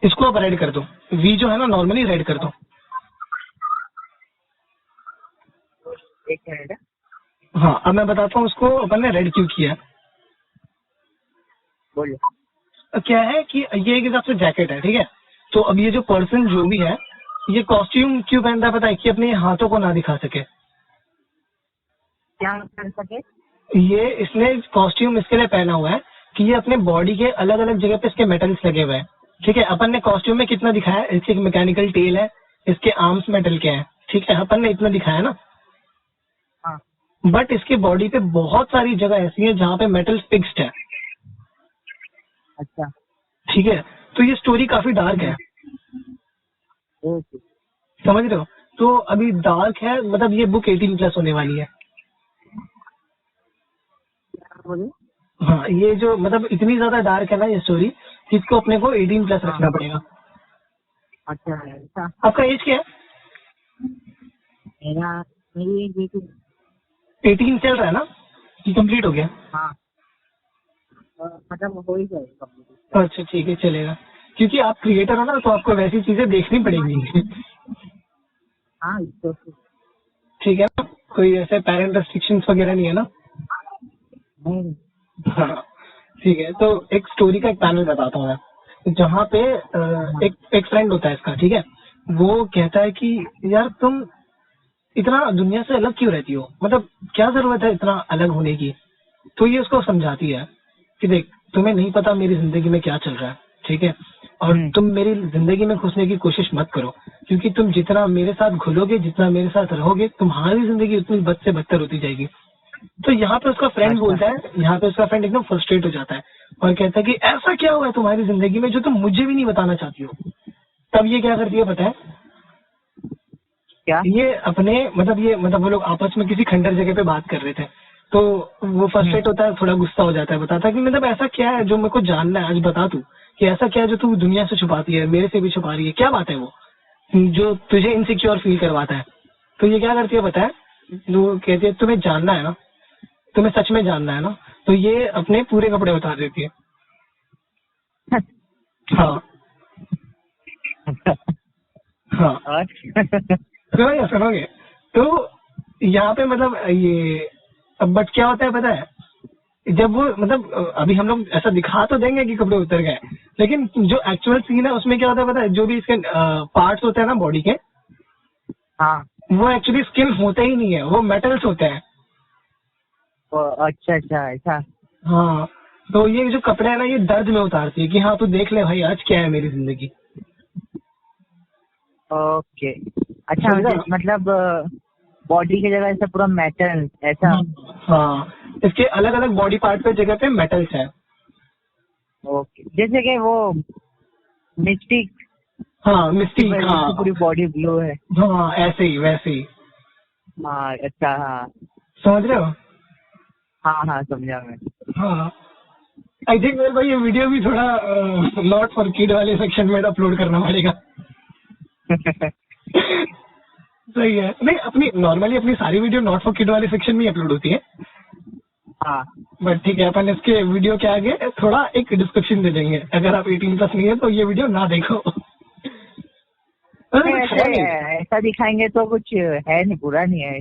इसको अब रेड कर दो। वी जो है ना नॉर्मली रेड कर दो। एक मिनट है। हाँ अब मैं बताता हूँ उसको अपन ने रेड क्यों किया है। बोलिए। क्या है कि ये एक हिसाब से जैकेट है, ठीक है। तो अब ये जो पर्सन जो भी है ये कॉस्ट्यूम क्यों पहनता है पता है, कि अपने हाथों को ना दिखा सके। क्या कर सके? ये इसने कॉस्ट्यूम इसके लिए पहना हुआ है कि ये अपने बॉडी के अलग अलग जगह पे इसके मेटल्स लगे हुए हैं, ठीक है। अपन ने कॉस्ट्यूम में कितना दिखाया, इसके मैकेनिकल टेल है, इसके आर्म्स मेटल के हैं, ठीक है, अपन ने इतना दिखाया ना। हाँ। बट इसके बॉडी पे बहुत सारी जगह ऐसी है जहाँ पे मेटल फिक्स्ड है, अच्छा। ठीक है। तो ये स्टोरी काफी डार्क है, ओके। समझ रहे हो। तो अभी डार्क है, मतलब ये बुक 18+ होने वाली है। बोलिए। हाँ ये जो मतलब इतनी ज्यादा डार्क है ना ये स्टोरी, इसको अपने को 18+ रखना पड़ेगा। अच्छा अच्छा। आपका एज क्या है? मेरी बेटी। 18 चल रहा है ना, कि कंप्लीट हो गया? हाँ मतलब हो ही जाएगा। अच्छा ठीक है चलेगा। क्योंकि आप क्रिएटर हो ना, तो आपको वैसी चीजें देखनी पड़ेंगी। हाँ तो ठीक है ना, कोई ऐसे पेरेंट रेस्ट्रिक्शंस वगैरह नहीं है ना। नहीं। हाँ ठीक है, तो एक स्टोरी का एक पैनल बताता हूँ मैं, जहाँ पे एक फ्रेंड होता है इसका, ठीक है। वो कहता है कि यार तुम इतना दुनिया से अलग क्यों रहती हो, मतलब क्या जरूरत है इतना अलग होने की। तो ये उसको समझाती है कि देख, तुम्हें नहीं पता मेरी जिंदगी में क्या चल रहा है, ठीक है, और तुम मेरी जिंदगी में घुसने की कोशिश मत करो, क्योंकि तुम जितना मेरे साथ घुलोगे, जितना मेरे साथ रहोगे, तुम्हारी जिंदगी उतनी बद से बदतर होती जाएगी। तो यहाँ पे उसका फ्रेंड बोलता है, यहाँ पे उसका फ्रेंड एकदम फ्रस्ट्रेट हो जाता है और कहता है कि ऐसा क्या हुआ है तुम्हारी जिंदगी में जो तुम मुझे भी नहीं बताना चाहती हो। तब ये क्या करती है पता है, क्या? ये अपने मतलब वो लोग आपस में किसी खंडर जगह पे बात कर रहे थे, तो वो फ्रस्ट्रेट होता है, थोड़ा गुस्सा हो जाता है, बताता है कि मतलब ऐसा क्या है जो मेरे को जानना है, आज बता तू कि ऐसा क्या है जो तू दुनिया से छुपाती है, मेरे से भी छुपा रही है, क्या बात है वो जो तुझे इनसिक्योर फील करवाता है। तो ये क्या करती है पता है, वो कहती है तुम्हें जानना है ना, तुम्हें सच में जानना है ना, तो ये अपने पूरे कपड़े उतार देती है। हाँ हाँ, और सुनोगे सुनोगे। तो यहाँ पे मतलब ये, अब बट क्या होता है पता है, जब वो मतलब अभी हम लोग ऐसा दिखा तो देंगे कि कपड़े उतर गए, लेकिन जो एक्चुअल सीन है उसमें क्या होता है पता है, जो भी इसके पार्ट्स होते हैं ना बॉडी के, हाँ, वो एक्चुअली स्किन होते ही नहीं है, वो मेटल्स होते हैं। अच्छा अच्छा ऐसा। हाँ, तो ये जो कपड़े है ना, ये दर्द में उतारती है कि हाँ तू देख ले भाई आज क्या है मेरी जिंदगी। ओके, अच्छा समझा? मतलब बॉडी की जगह ऐसा पूरा मेटल ऐसा। हाँ, इसके अलग अलग बॉडी पार्ट पे जगह पे मेटल्स है। ओके, जैसे कि वो मिस्टिक, हाँ मिस्टी, हाँ पूरी बॉडी ब्लू है। हाँ, ऐसे ही वैसे ही। हाँ अच्छा, हाँ समझ रहे हो? हाँ हाँ समझा मैं। हाँ, आई थिंक मेरे को ये वीडियो भी थोड़ा नॉट फॉर किड वाले सेक्शन में अपलोड करना पड़ेगा। सही है, नहीं अपनी नॉर्मली अपनी सारी वीडियो नॉट फॉर किड वाले सेक्शन में अपलोड होती है, हाँ बट ठीक है, अपन इसके वीडियो के आगे थोड़ा एक डिस्क्रिप्शन दे देंगे, अगर आप 18+ नहीं है तो ये वीडियो ना देखो। नहीं, ऐसा दिखाएंगे तो कुछ है नहीं, बुरा नहीं है।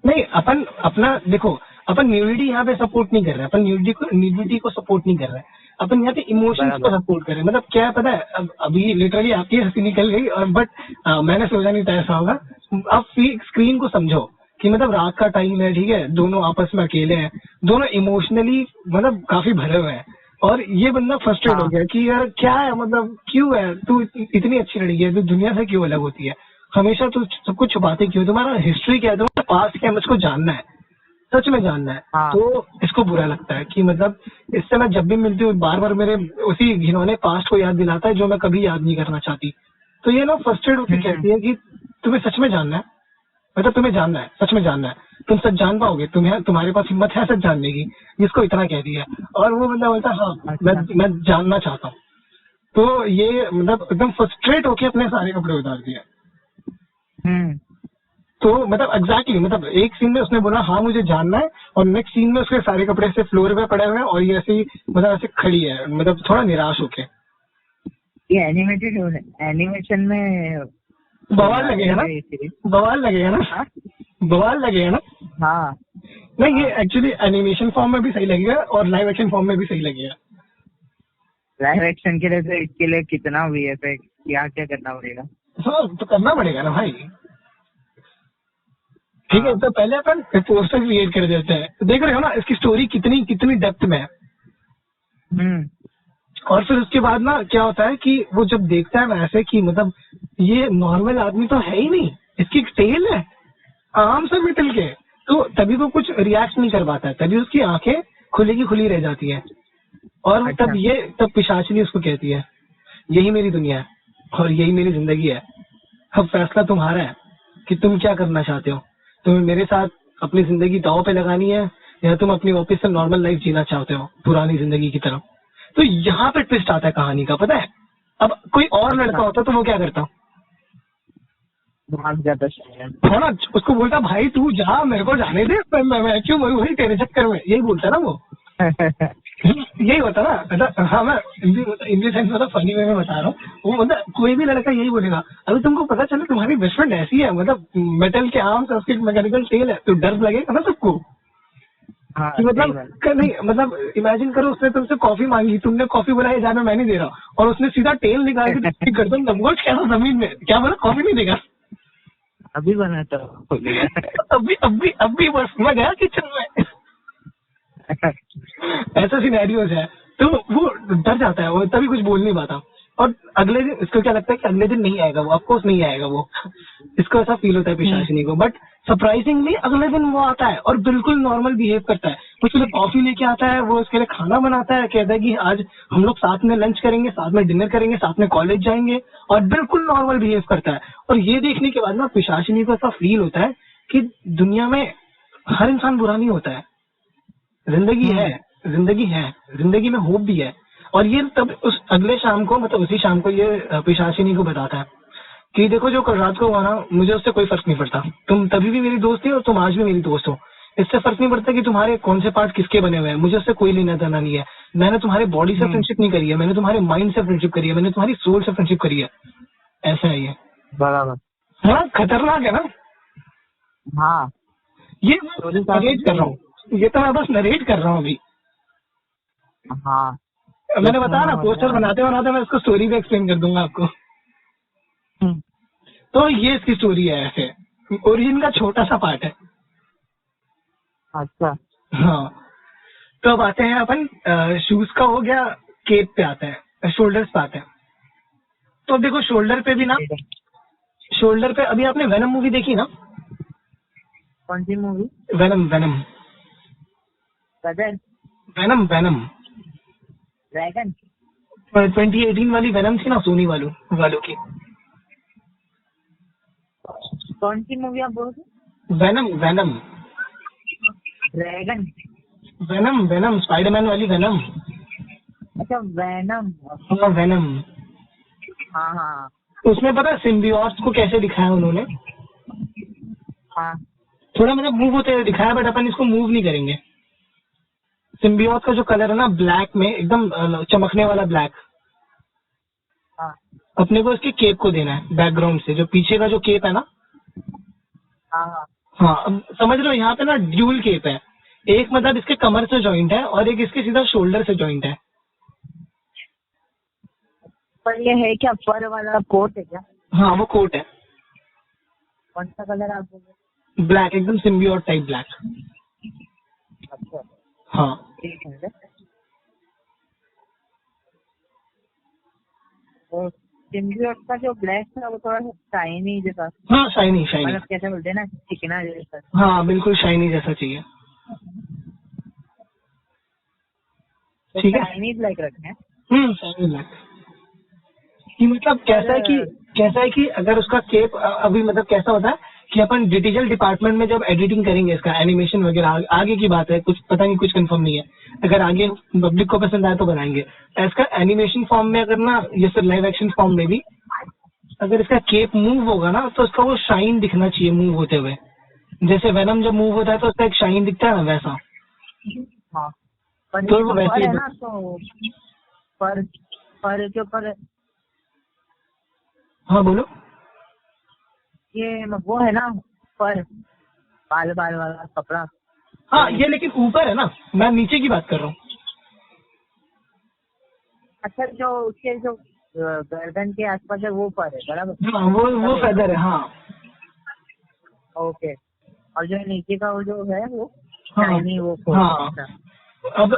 नहीं, अपन अपना देखो, अपन न्यूडिटी यहाँ पे सपोर्ट नहीं कर रहे हैं, अपन न्यूडिटी को सपोर्ट नहीं कर रहे हैं, अपन यहाँ पे इमोशंस को सपोर्ट कर रहे हैं। मतलब क्या है पता है, अभी लिटरली आपकी हंसी निकल गई, और बट मैंने सोचा नहीं था ऐसा होगा। आप स्क्रीन को समझो कि मतलब रात का टाइम है, ठीक है, दोनों आपस में अकेले हैं, दोनों इमोशनली मतलब काफी भरे हुए हैं, और ये बंदा फ्रस्ट्रेट हो गया कि यार क्या है, मतलब क्यों है तू इतनी अच्छी लड़की है, तू दुनिया से क्यों अलग होती है, हमेशा तू सब कुछ छुपाते क्यों, तुम्हारा हिस्ट्री क्या है, तुम्हारा पास्ट क्या है, मुझको जानना है, सच में जानना है। हाँ। तो इसको बुरा लगता है कि मतलब इससे मैं जब भी मिलती हूँ बार बार मेरे उसी घिनौने पास्ट को याद दिलाता है जो मैं कभी याद नहीं करना चाहती। तो ये ना फ्रस्ट्रेट होकर कहती है कि तुम्हें सच में जानना है, मतलब तुम्हें जानना है, सच में जानना है, तुम सच जान पाओगे, तुम्हारे पास हिम्मत है सच जानने की, जिसको इतना कह दिया। और वो बंदा बोलता है हाँ मैं जानना चाहता हूँ। तो ये मतलब एकदम फ्रस्ट्रेट होके अपने सारे कपड़े उतार दिया। तो मतलब एग्जैक्टली मतलब एक सीन में उसने बोला हाँ मुझे जानना है, और नेक्स्ट सीन में उसके सारे कपड़े ऐसे फ्लोर पे पड़े हुए हैं, और ये ऐसे ही मतलब ऐसे खड़ी है, मतलब थोड़ा निराश होके। ये एनिमेटेड एनिमेशन में बवाल लगेगा ना, बवाल लगेगा ना, बवाल लगेगा ना। हाँ नहीं, ये एक्चुअली एनिमेशन फॉर्म में भी सही लगेगा और लाइव एक्शन फॉर्म में भी सही लगेगा। लाइव एक्शन के लिए तो इसके लिए कितना वीएफएक्स क्या क्या करना पड़ेगा। हाँ तो करना पड़ेगा ना भाई। ठीक है, तो पहले अपन पोस्टर क्रिएट कर देते हैं, तो देख रहे हो ना इसकी स्टोरी कितनी कितनी डेप्थ में है। और फिर उसके बाद ना क्या होता है कि वो जब देखता है वैसे कि मतलब ये नॉर्मल आदमी तो है ही नहीं, इसकी एक टेल है आराम से मेटल के, तो तभी वो कुछ रिएक्ट नहीं कर पाता है, तभी उसकी आंखें खुली की खुली रह जाती है। और तब पिशाचिनी उसको कहती है यही मेरी दुनिया है और यही मेरी जिंदगी है, अब फैसला तुम्हारा है कि तुम क्या करना चाहते हो, तुम्हें मेरे साथ अपनी जिंदगी दांव पे लगानी है या तुम अपनी वापस से नॉर्मल लाइफ जीना चाहते हो पुरानी जिंदगी की तरह। तो यहाँ पे ट्विस्ट आता है कहानी का, पता है। अब कोई और लड़का होता तो वो क्या करता, भाग जाता है ना, उसको बोलता भाई तू जा, मेरे को जाने दे, मैं क्यों मरूं भाई तेरे चक्कर में, यही बोलता ना वो। यही होता ना, मतलब हाँ मैं हिंदी सेंस मतलब फनी वे में बता रहा हूँ। वो मतलब कोई भी लड़का यही बोलेगा, अभी तुमको पता चले तुम्हारी बेस्ट फ्रेंड ऐसी है, मतलब मेटल के आर्म्स और उसके मैकेनिकल टेल है, तो डर लगेगा ना सबको हाँ कि सही मतलब बात। नहीं, मतलब इमेजिन करो उसने तुमसे कॉफी मांगी, तुमने कॉफी बोला जाना मैं नहीं दे रहा, और उसने सीधा टेल निकाल के तुम्हारी गर्दन दबोच के ऐसा जमीन में, क्या बोला कॉफी नहीं देगा। अभी बनाता हूँ बोलेगा। अब भी बस मैं गया किचन में। ऐसा सिनेरियोज है, तो वो डर जाता है, वो तभी कुछ बोल नहीं पाता। और अगले दिन इसको क्या लगता है कि अगले दिन नहीं आएगा वो, ऑफकोर्स नहीं आएगा वो। इसको ऐसा फील होता है पिशाचिनी को, बट सरप्राइजिंगली अगले दिन वो आता है और बिल्कुल नॉर्मल बिहेव करता है। उसके लिए कॉफी लेके आता है, वो उसके लिए खाना बनाता है, कहता है कि आज हम लोग साथ में लंच करेंगे, साथ में डिनर करेंगे, साथ में कॉलेज जाएंगे, और बिल्कुल नॉर्मल बिहेव करता है। और ये देखने के बाद ना पिशाचिनी को ऐसा फील होता है कि दुनिया में हर इंसान बुरा नहीं होता है, जिंदगी है, जिंदगी है, जिंदगी में होप भी है। और ये तब उस अगले शाम को, मतलब उसी शाम को ये पिशाचिनी को बताता है कि देखो जो कल रात को हुआ ना, मुझे उससे कोई फर्क नहीं पड़ता, तुम तभी भी मेरी दोस्त थी और तुम आज भी मेरी दोस्त हो। इससे फर्क नहीं पड़ता कि तुम्हारे कौन से पार्ट किसके बने हुए हैं, मुझे उससे कोई लेना देना नहीं है। मैंने तुम्हारे बॉडी से फ्रेंडशिप नहीं करी है, मैंने तुम्हारे माइंड से फ्रेंडशिप करी है, मैंने तुम्हारी सोल से फ्रेंडशिप करी है। ऐसा है ये। बराबर। हाँ खतरनाक है ना। हाँ ये मैं नरेट कर रहा हूँ, ये तो मैं बस नरेट कर रहा हूँ अभी। हाँ मैंने बताया ना, पोस्टर बनाते बनाते मैं इसको स्टोरी भी एक्सप्लेन कर दूंगा आपको। तो ये इसकी स्टोरी है, ऐसे ओरिजिन का छोटा सा पार्ट है। अच्छा हाँ, तो अब आते हैं अपन शूज का हो गया, केप पे आते हैं, शोल्डर्स पे आते हैं। तो अब देखो शोल्डर पे भी ना, शोल्डर पे अभी आपने वेनम मूवी देखी ना? कौन सी movie? Venom Venom Gadar? Venom Venom Dragon? 2018 वाली वेनम थी ना, सोनी वालों की। कौन सी मूवी आप बोल रहे? Venom Venom dragon? Venom venom Spiderman वाली वेनम। अच्छा वैनम। हाँ वेनम। हाँ हाँ उसमें पता है सिम्बियोट्स को कैसे दिखाया उन्होंने? हाँ थोड़ा मतलब मूव होते हुए दिखाया, बट अपन इसको मूव नहीं करेंगे। सिम्बियोट का जो कलर है ना, ब्लैक में एकदम चमकने वाला ब्लैक, हाँ अपने को इसके केप को देना है बैकग्राउंड से, जो पीछे का जो केप है ना। हाँ हाँ। हाँ अब समझ लो, यहाँ पे ना ड्यूल केप है, एक मतलब इसके कमर से जॉइंट है और एक इसके सीधा शोल्डर से जॉइंट है। पर ये है क्या, फर वाला कोट है क्या? हाँ वो कोट है, कौन सा कलर आप बोल रहे? ब्लैक, एकदम सिम्बियोट टाइप ब्लैक। अच्छा हाँ ठीक है। तो सिम्बियोट का जो ब्लैक था वो थोड़ा सा शाइनी जैसा, हाँ शाइनी शाइनी, मतलब कैसे बोलते हैं ना, चिकना जैसा। हाँ बिल्कुल शाइनी जैसा चाहिए। तो ठीक है, शाइनी ब्लैक रखना है। शाइनी ब्लैक कि मतलब कैसा है कि अगर उसका केप अभी मतलब कैसा होता है कि अपन डिजिटल डिपार्टमेंट में जब एडिटिंग करेंगे इसका एनिमेशन वगैरह, आगे की बात है, कुछ पता नहीं, कुछ कंफर्म नहीं है, अगर आगे पब्लिक को पसंद आए तो बनाएंगे। इसका एनिमेशन फॉर्म में अगर ना, या फिर लाइव एक्शन फॉर्म में भी अगर इसका केप मूव होगा ना, तो उसका वो शाइन दिखना चाहिए मूव होते हुए। जैसे वेनम जब मूव होता है तो उसका एक शाइन दिखता है ना, वैसा। हाँ पर तो ये वो तो वैसे फर ही है ना, तो फर, फर के ऊपर हाँ बोलो। ये वो है ना, फर, बाल बाल वाला कपड़ा। हाँ ये लेकिन ऊपर है ना, मैं नीचे की बात कर रहा हूँ। अच्छा जो उसके जो गर्दन के आसपास है वो फर है, बराबर? हाँ वो फेदर है, हाँ। ओके। और जो नीचे का वो जो है वो हाँ शाइनी, वो हाँ, अच्छा।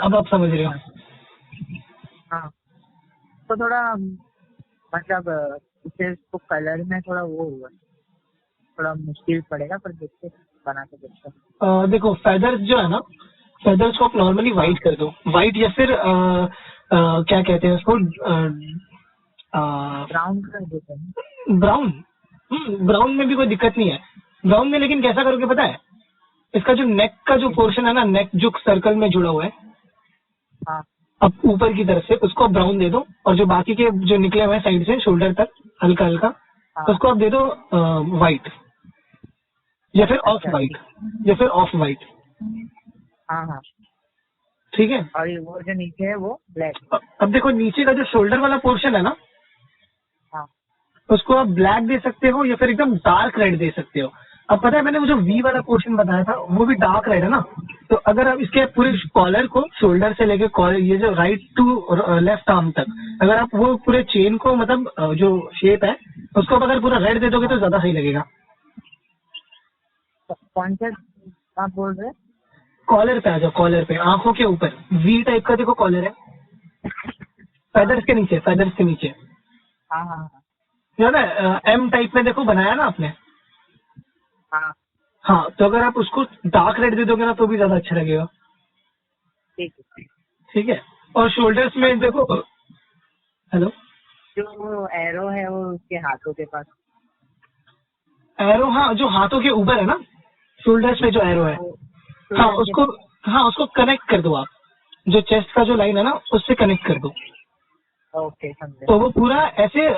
अब आप समझ रहे हो। हाँ तो थोड़ा मतलब इसको कलर में थोड़ा वो हुआ, थोड़ा मुश्किल पड़ेगा, पर देखते बना के देखते। देखो फेदर्स जो है ना, फेदर्स को आप नॉर्मली वाइट कर दो, वाइट या फिर क्या कहते हैं उसको, ब्राउन कर देते हैं। ब्राउन। ब्राउन में भी कोई दिक्कत नहीं है, ब्राउन में, लेकिन कैसा करोगे पता है, इसका जो नेक का जो पोर्शन है ना, नेक जो सर्कल में जुड़ा हुआ है, हाँ अब ऊपर की तरफ से उसको आप ब्राउन दे दो, और जो बाकी के जो निकले हुए हैं साइड से शोल्डर तक हल्का हल्का, हाँ उसको आप दे दो व्हाइट, या फिर ऑफ अच्छा, वाइट, या फिर ऑफ वाइट। हाँ हाँ ठीक है। और ये वो जो नीचे है वो ब्लैक। अब देखो नीचे का जो शोल्डर वाला पोर्शन है ना, हाँ उसको आप ब्लैक दे सकते हो या फिर एकदम डार्क रेड दे सकते हो। अब पता है मैंने वो जो वी वाला पोर्शन बताया था वो भी डार्क रेड है ना, तो अगर आप इसके पूरे कॉलर को शोल्डर से लेके कॉलर ये जो राइट टू लेफ्ट आर्म तक अगर आप वो पूरे चेन को मतलब जो शेप है उसको आप अगर पूरा रेड दे दोगे तो ज्यादा सही लगेगा। कौन सा आप बोल रहे हैं? कॉलर पे आ जाओ, कॉलर पे आंखों के ऊपर वी टाइप का देखो कॉलर है, फेदर्स के नीचे, फेदर्स के नीचे हाँ हाँ हाँ जो ना एम टाइप में देखो बनाया ना आपने। हाँ हाँ, तो अगर आप उसको डार्क रेड दे दोगे ना तो भी ज्यादा अच्छा लगेगा। ठीक है। ठीक है। और शोल्डर्स में देखो, हेलो, जो वो एरो है वो उसके हाथों के पास। एरो, हाँ जो हाथों के ऊपर है ना, शोल्डर्स में जो एरो है, हाँ उसको, हाँ उसको कनेक्ट कर दो आप, जो चेस्ट का जो लाइन है ना उससे कनेक्ट कर दो। ओके समझे। तो वो पूरा ऐसे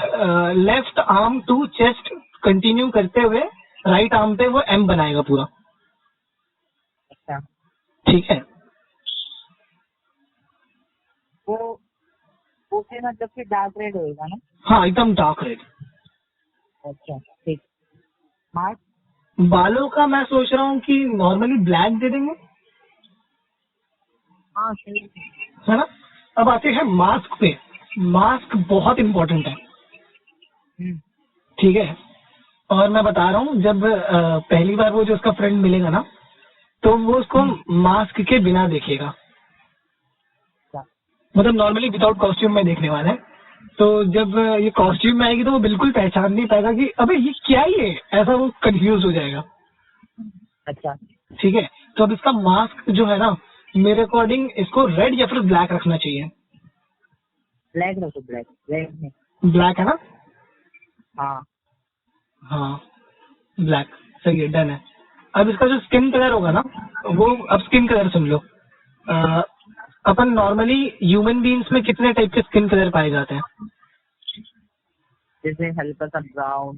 left arm to chest continue करते हुए राइट आर्म पे वो एम बनाएगा पूरा। अच्छा ठीक है। वो वो फिर मतलब कि डार्क रेड होएगा ना? हाँ एकदम डार्क रेड। अच्छा ठीक। मार्क? बालों का मैं सोच रहा हूँ कि नॉर्मली ब्लैक दे देंगे, हाँ सही है ना। अब आते हैं मास्क पे। मास्क बहुत इंपॉर्टेंट है। है। ठीक है। और मैं बता रहा हूँ जब पहली बार वो जो उसका फ्रेंड मिलेगा ना तो वो उसको मास्क के बिना देखेगा, अच्छा मतलब नॉर्मली विदाउट कॉस्ट्यूम में देखने वाला है। तो जब ये कॉस्ट्यूम में आएगी तो वो बिल्कुल पहचान नहीं पाएगा कि अबे ये क्या ही है, ऐसा वो कंफ्यूज हो जाएगा। अच्छा ठीक है। तो अब इसका मास्क जो है ना, मेरे अकॉर्डिंग इसको रेड या फिर ब्लैक रखना चाहिए। ब्लैक रखो, ब्लैक रेड नहीं। ब्लैक है ना। हाँ हाँ ब्लैक सही है, डन है। अब इसका जो स्किन कलर होगा ना वो, अब स्किन कलर सुन लो। अ, अपन नॉर्मली ह्यूमन बीइंग्स में कितने टाइप के स्किन कलर पाए जाते हैं? जैसे हल्का सा ब्राउन,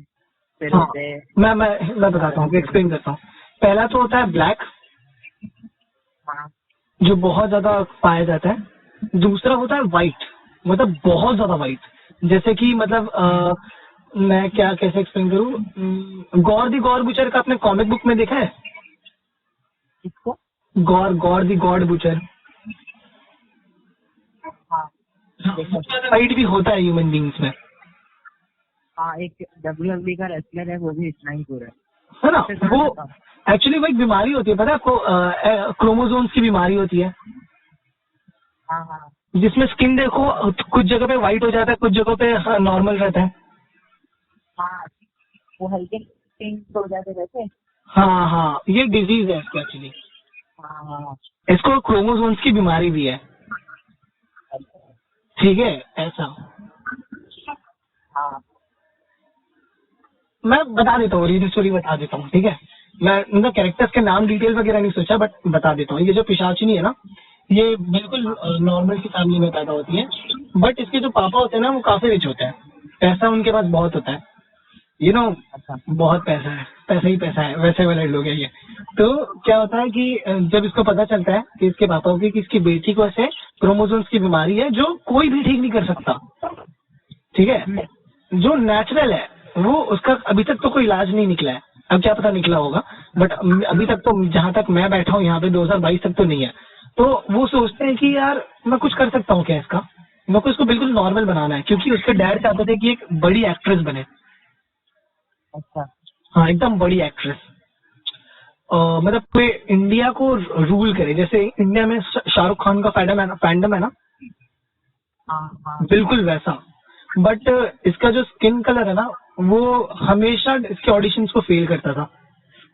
फिर हाँ, होते हैं। मैं बताता हूँ, एक्सप्लेन करता हूँ। पहला तो होता है ब्लैक, हाँ जो बहुत ज्यादा पाया जाता है। दूसरा होता है व्हाइट, मतलब बहुत ज्यादा व्हाइट, जैसे कि मतलब मैं क्या कैसे एक्सप्लेन करूँ, गौर दी गौर बुचर का आपने कॉमिक बुक में देखा है? किसको? गौर गौर दी गॉड बुचर। हाँ देखो। व्हाइट भी होता है ह्यूमन बीइंग्स में, हाँ एक WWE का रेसलर है, वो भी इतना ही पूरा है ना। वो एक्चुअली वो एक बीमारी होती है, पता है आपको, क्रोमोसोम्स की बीमारी होती है, हाँ हाँ जिसमें स्किन देखो कुछ जगह पे व्हाइट हो जाता है, कुछ जगह पे नॉर्मल रहता है। हाँ वो हल्के पिंक हो जाते वैसे। हाँ हाँ, ये डिजीज है इसकी एक्चुअली। हाँ हाँ इसको क्रोमोसोम्स की बीमारी भी है। ठीक है, ऐसा। हाँ मैं बता देता हूँ, रीड स्टोरी बता देता हूँ। ठीक है। मैं मतलब कैरेक्टर्स के नाम डिटेल वगैरह नहीं सोचा, बट बता देता हूँ। ये जो पिशाचिनी है ना, ये बिल्कुल नॉर्मल की फैमिली में पैदा होती है, बट इसके जो पापा होते हैं ना वो काफी रिच होते हैं, पैसा उनके पास बहुत होता है, यू नो, अच्छा बहुत पैसा है, पैसा ही पैसा है, वैसे वाले लोग हैं ये। तो क्या होता है कि जब इसको पता चलता है कि इसके पापा को कि इसकी बेटी को ऐसे क्रोमोसोम्स की बीमारी है जो कोई भी ठीक नहीं कर सकता। ठीक है। जो नेचुरल है वो, उसका अभी तक तो कोई इलाज नहीं निकला है, अब क्या पता निकला होगा, बट अभी तक तो जहां तक मैं बैठा हूँ यहाँ पे 2022 तक तो नहीं है। तो वो सोचते हैं कि यार मैं कुछ कर सकता हूँ क्या इसका, मेरे को इसको बिल्कुल नॉर्मल बनाना है, क्योंकि उसके डैड चाहते थे कि एक बड़ी एक्ट्रेस बने। अच्छा हाँ एकदम बड़ी एक्ट्रेस, मतलब पूरे इंडिया को रूल करे, जैसे इंडिया में शाहरुख खान का फैंडम है ना, हाँ हाँ बिल्कुल वैसा। बट इसका जो स्किन कलर है ना वो हमेशा इसके ऑडिशंस को फेल करता था।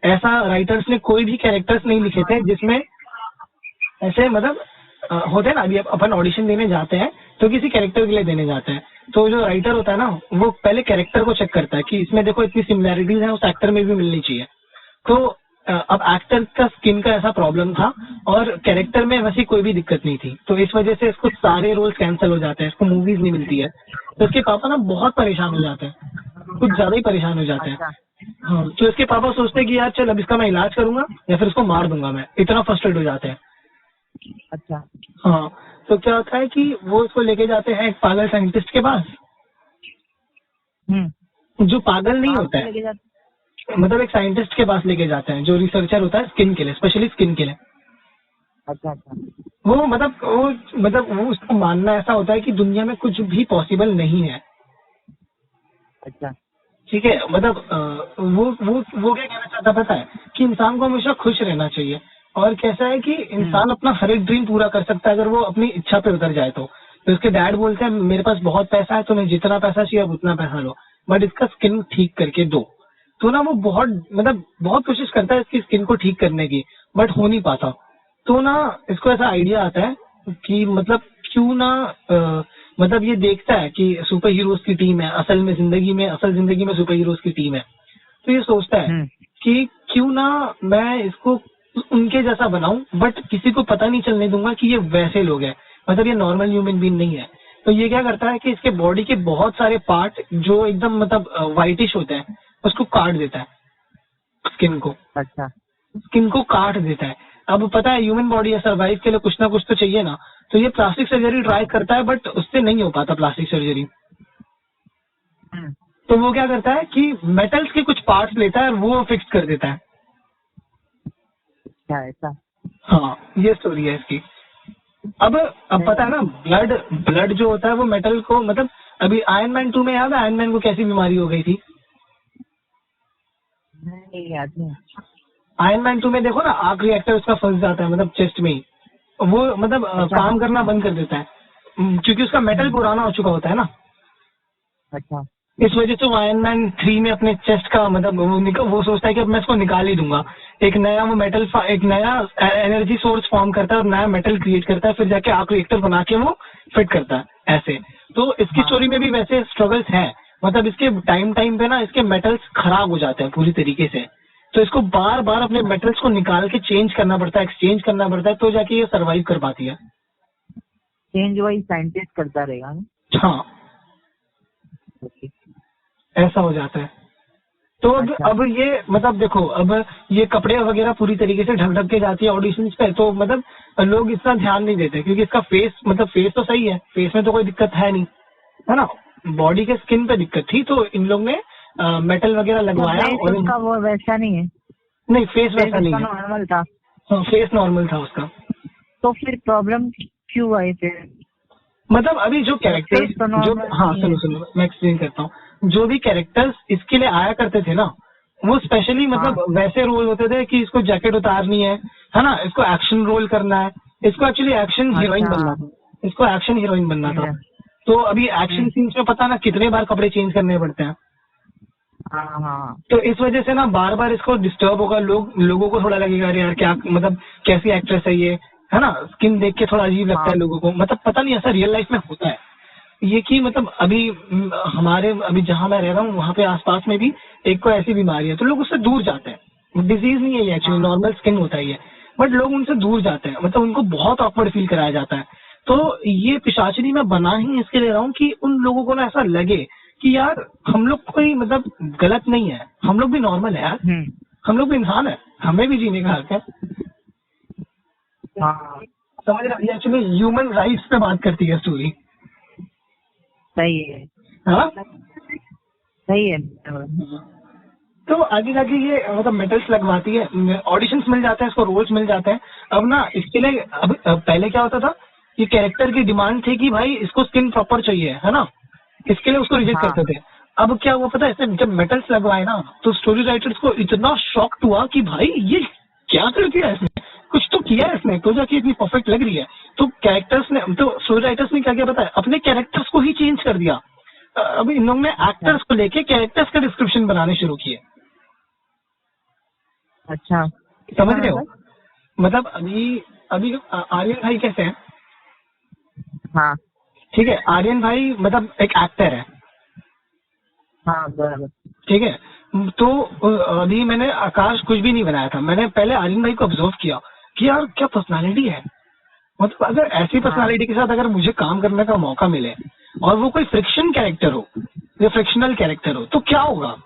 ऐसा राइटर्स ने कोई भी कैरेक्टर्स नहीं लिखे थे जिसमें ऐसे मतलब होते हैं ना, अभी अपन ऑडिशन देने जाते हैं तो किसी कैरेक्टर के लिए देने जाते हैं, तो जो राइटर होता है ना वो पहले कैरेक्टर को चेक करता है कि इसमें देखो इतनी सिमिलैरिटीज है, उस एक्टर में भी मिलनी चाहिए। तो अब एक्टर का स्किन का ऐसा प्रॉब्लम था और कैरेक्टर में वैसी कोई भी दिक्कत नहीं थी, तो इस वजह से इसको सारे रोल्स कैंसिल हो जाते हैं, इसको मूवीज नहीं मिलती है। तो इसके पापा ना बहुत परेशान हो जाते हैं, कुछ ज्यादा ही परेशान हो जाते हैं। अच्छा हाँ, तो इसके पापा सोचते हैं कि यार चल अब इसका मैं इलाज करूंगा या फिर इसको मार दूंगा मैं, इतना फ्रस्ट्रेट हो जाते हैं। अच्छा। हाँ, तो क्या होता है कि वो उसको लेके जाते हैं एक पागल साइंटिस्ट के पास, जो पागल नहीं कहाँ होता पे है, लेके जाते? मतलब एक साइंटिस्ट के पास लेके जाते हैं जो रिसर्चर होता है स्किन के लिए, स्पेशली स्किन के लिए। अच्छा अच्छा। वो उसका मानना ऐसा होता है कि दुनिया में कुछ भी पॉसिबल नहीं है। अच्छा। ठीक है, मतलब वो क्या कहना चाहता पता है कि इंसान को हमेशा खुश रहना चाहिए, और कैसा है कि इंसान अपना हर एक ड्रीम पूरा कर सकता है अगर वो अपनी इच्छा पे उतर जाए तो उसके डैड बोलते हैं मेरे पास बहुत पैसा है, तुम्हें जितना पैसा चाहिए अब उतना पैसा लो, बट इसका स्किन ठीक करके दो। तो ना वो बहुत कोशिश करता है इसकी स्किन को ठीक करने की, बट हो नहीं पाता। तो ना इसको ऐसा आइडिया आता है कि मतलब क्यों ना मतलब ये देखता है कि सुपर हीरोज की टीम है, असल जिंदगी में सुपर हीरोज की टीम है, तो ये सोचता है कि क्यों ना मैं इसको उनके जैसा बनाऊं, बट किसी को पता नहीं चलने दूंगा कि ये वैसे लोग हैं, मतलब ये नॉर्मल ह्यूमन बीइंग नहीं है। तो ये क्या करता है कि इसके बॉडी के बहुत सारे पार्ट जो एकदम मतलब व्हाइटिश होते हैं उसको काट देता है, स्किन को अच्छा। स्किन को काट देता है। अब पता है ह्यूमन बॉडी है, सर्वाइव के लिए कुछ ना कुछ तो चाहिए ना, तो ये प्लास्टिक सर्जरी ट्राई करता है बट उससे नहीं हो पाता प्लास्टिक सर्जरी। तो वो क्या करता है कि मेटल्स के कुछ पार्ट्स लेता है और वो फिक्स कर देता है। क्या ऐसा? हाँ, ये स्टोरी है इसकी। अब पता है ना, ब्लड ब्लड जो होता है वो मेटल को, मतलब अभी आयरन मैन 2 में याद है आयरन मैन को कैसी बीमारी हो गई थी? नहीं याद नहीं। आयरन मैन 2 में देखो ना, आग रिएक्टर उसका फंस जाता है, मतलब चेस्ट में ही, वो मतलब काम करना बंद कर देता है, क्योंकि उसका मेटल पुराना हो चुका होता है ना। अच्छा। इस वजह से वो आयरन मैन 3 में अपने चेस्ट का मतलब वो सोचता है कि अब मैं इसको निकाल ही दूंगा, एक नया एनर्जी सोर्स फॉर्म करता है और नया मेटल क्रिएट करता है, फिर जाके आर्क रिएक्टर बना के वो फिट करता है ऐसे। तो इसकी स्टोरी में भी वैसे स्ट्रगल्स हैं, मतलब इसके टाइम पे ना इसके मेटल्स खराब हो जाते हैं पूरी तरीके से, तो इसको बार बार अपने मेटल्स को निकाल के चेंज करना पड़ता है, एक्सचेंज करना पड़ता है, तो जाके ये सर्वाइव कर पाती है। चेंज वही साइंटिस्ट करता रहेगा ना? हाँ, ऐसा हो जाता है। तो अब ये मतलब देखो, अब ये कपड़े वगैरह पूरी तरीके से ढक ढक के जाती है ऑडिशंस पे, तो मतलब लोग इतना ध्यान नहीं देते क्योंकि इसका फेस तो सही है, फेस में तो कोई दिक्कत है नहीं, है ना, बॉडी के स्किन पे दिक्कत थी, तो इन लोग ने मेटल वगैरह लगवाया। और उसका वो वैसा नहीं है? नहीं, फेस वैसा नहीं है, नॉर्मल था। हाँ, फेस नॉर्मल था उसका। तो फिर प्रॉब्लम क्यों आई फिर? मतलब अभी जो कैरेक्टर्स जो, हाँ सुनो मैं एक्सप्लेन करता हूँ, जो भी कैरेक्टर्स इसके लिए आया करते थे ना, वो स्पेशली मतलब वैसे रोल होते थे कि इसको जैकेट उतारनी है ना, इसको एक्शन रोल करना है, इसको एक्चुअली एक्शन हीरोइन बनना था, इसको एक्शन हीरोइन बनना था। तो अभी एक्शन सीन्स में पता ना कितने बार कपड़े चेंज करने पड़ते हैं। तो इस वजह से ना बार बार इसको डिस्टर्ब होगा, लोगों को थोड़ा लगेगा अरे यार क्या मतलब कैसी एक्ट्रेस है ये, है ना, स्किन देख के थोड़ा अजीब लगता है लोगों को, मतलब पता नहीं ऐसा रियल लाइफ में होता है ये कि मतलब अभी जहाँ मैं रह रहा हूँ वहाँ पे आसपास में भी एक को ऐसी बीमारी है, तो लोग उससे दूर जाते हैं। डिजीज नहीं है ये, एक्चुअली नॉर्मल स्किन होता है ये, बट लोग उनसे दूर जाते हैं, मतलब उनको बहुत ऑकवर्ड फील कराया जाता है। तो ये पिशाचिनी मैं बना ही इसके ले रहा हूँ कि उन लोगों को ना ऐसा लगे कि यार हम लोग कोई मतलब गलत नहीं है, हम लोग भी नॉर्मल है यार, हम लोग भी इंसान है, हमें भी जीने का हक है। समझ रहे? ये एक्चुअली ह्यूमन राइट्स पे बात करती है स्टोरी। सही है। हाँ सही है। तो आगे जाके ये मतलब मेटल्स लगवाती है, ऑडिशंस मिल जाते हैं इसको, रोल्स मिल जाते हैं। अब ना इसके लिए अब पहले क्या होता था, ये कैरेक्टर की डिमांड थी कि भाई इसको स्किन प्रॉपर चाहिए, है ना, इसके लिए उसको रिजेक्ट करते थे। अब क्या हुआ पता है, इसने जब मेटल्स लगवाए ना तो स्टोरी राइटर्स को इतना शॉक हुआ कि भाई ये क्या कर दिया इसने, कुछ तो किया है इसने, तो जाके इतनी परफेक्ट लग रही है। तो स्टोरी राइटर्स ने क्या किया पता है, अपने कैरेक्टर्स को ही चेंज कर दिया। अभी इन लोगों ने एक्टर्स को लेके कैरेक्टर्स का डिस्क्रिप्शन बनाने शुरू किए। अच्छा, समझ रहे हो? मतलब अभी आर्यन भाई कैसे हैं? हाँ ठीक है, आर्यन भाई मतलब एक एक्टर है, हाँ बराबर। ठीक है, तो अभी मैंने आकाश कुछ भी नहीं बनाया था, मैंने पहले आर्यन भाई को ऑब्जर्व किया कि यार क्या पर्सनालिटी है, मतलब अगर ऐसी पर्सनालिटी के साथ अगर मुझे काम करने का मौका मिले और वो कोई फ्रिक्शन कैरेक्टर हो या फ्रिक्शनल कैरेक्टर हो तो क्या होगा।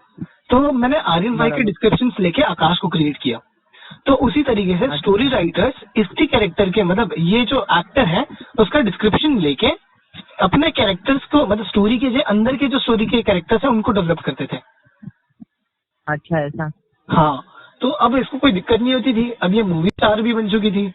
तो मैंने आर्यन भाई के डिस्क्रिप्शंस लेके आकाश को क्रिएट किया। तो उसी तरीके से स्टोरी राइटर्स इसके कैरेक्टर के मतलब ये जो एक्टर है उसका डिस्क्रिप्शन लेके अपने कैरेक्टर्स को मतलब स्टोरी के जो अंदर के जो स्टोरी के कैरेक्टर्स है उनको डेवलप करते थे। अच्छा ऐसा। हाँ, तो अब इसको कोई दिक्कत नहीं होती थी, अब ये मूवी स्टार भी बन चुकी थी।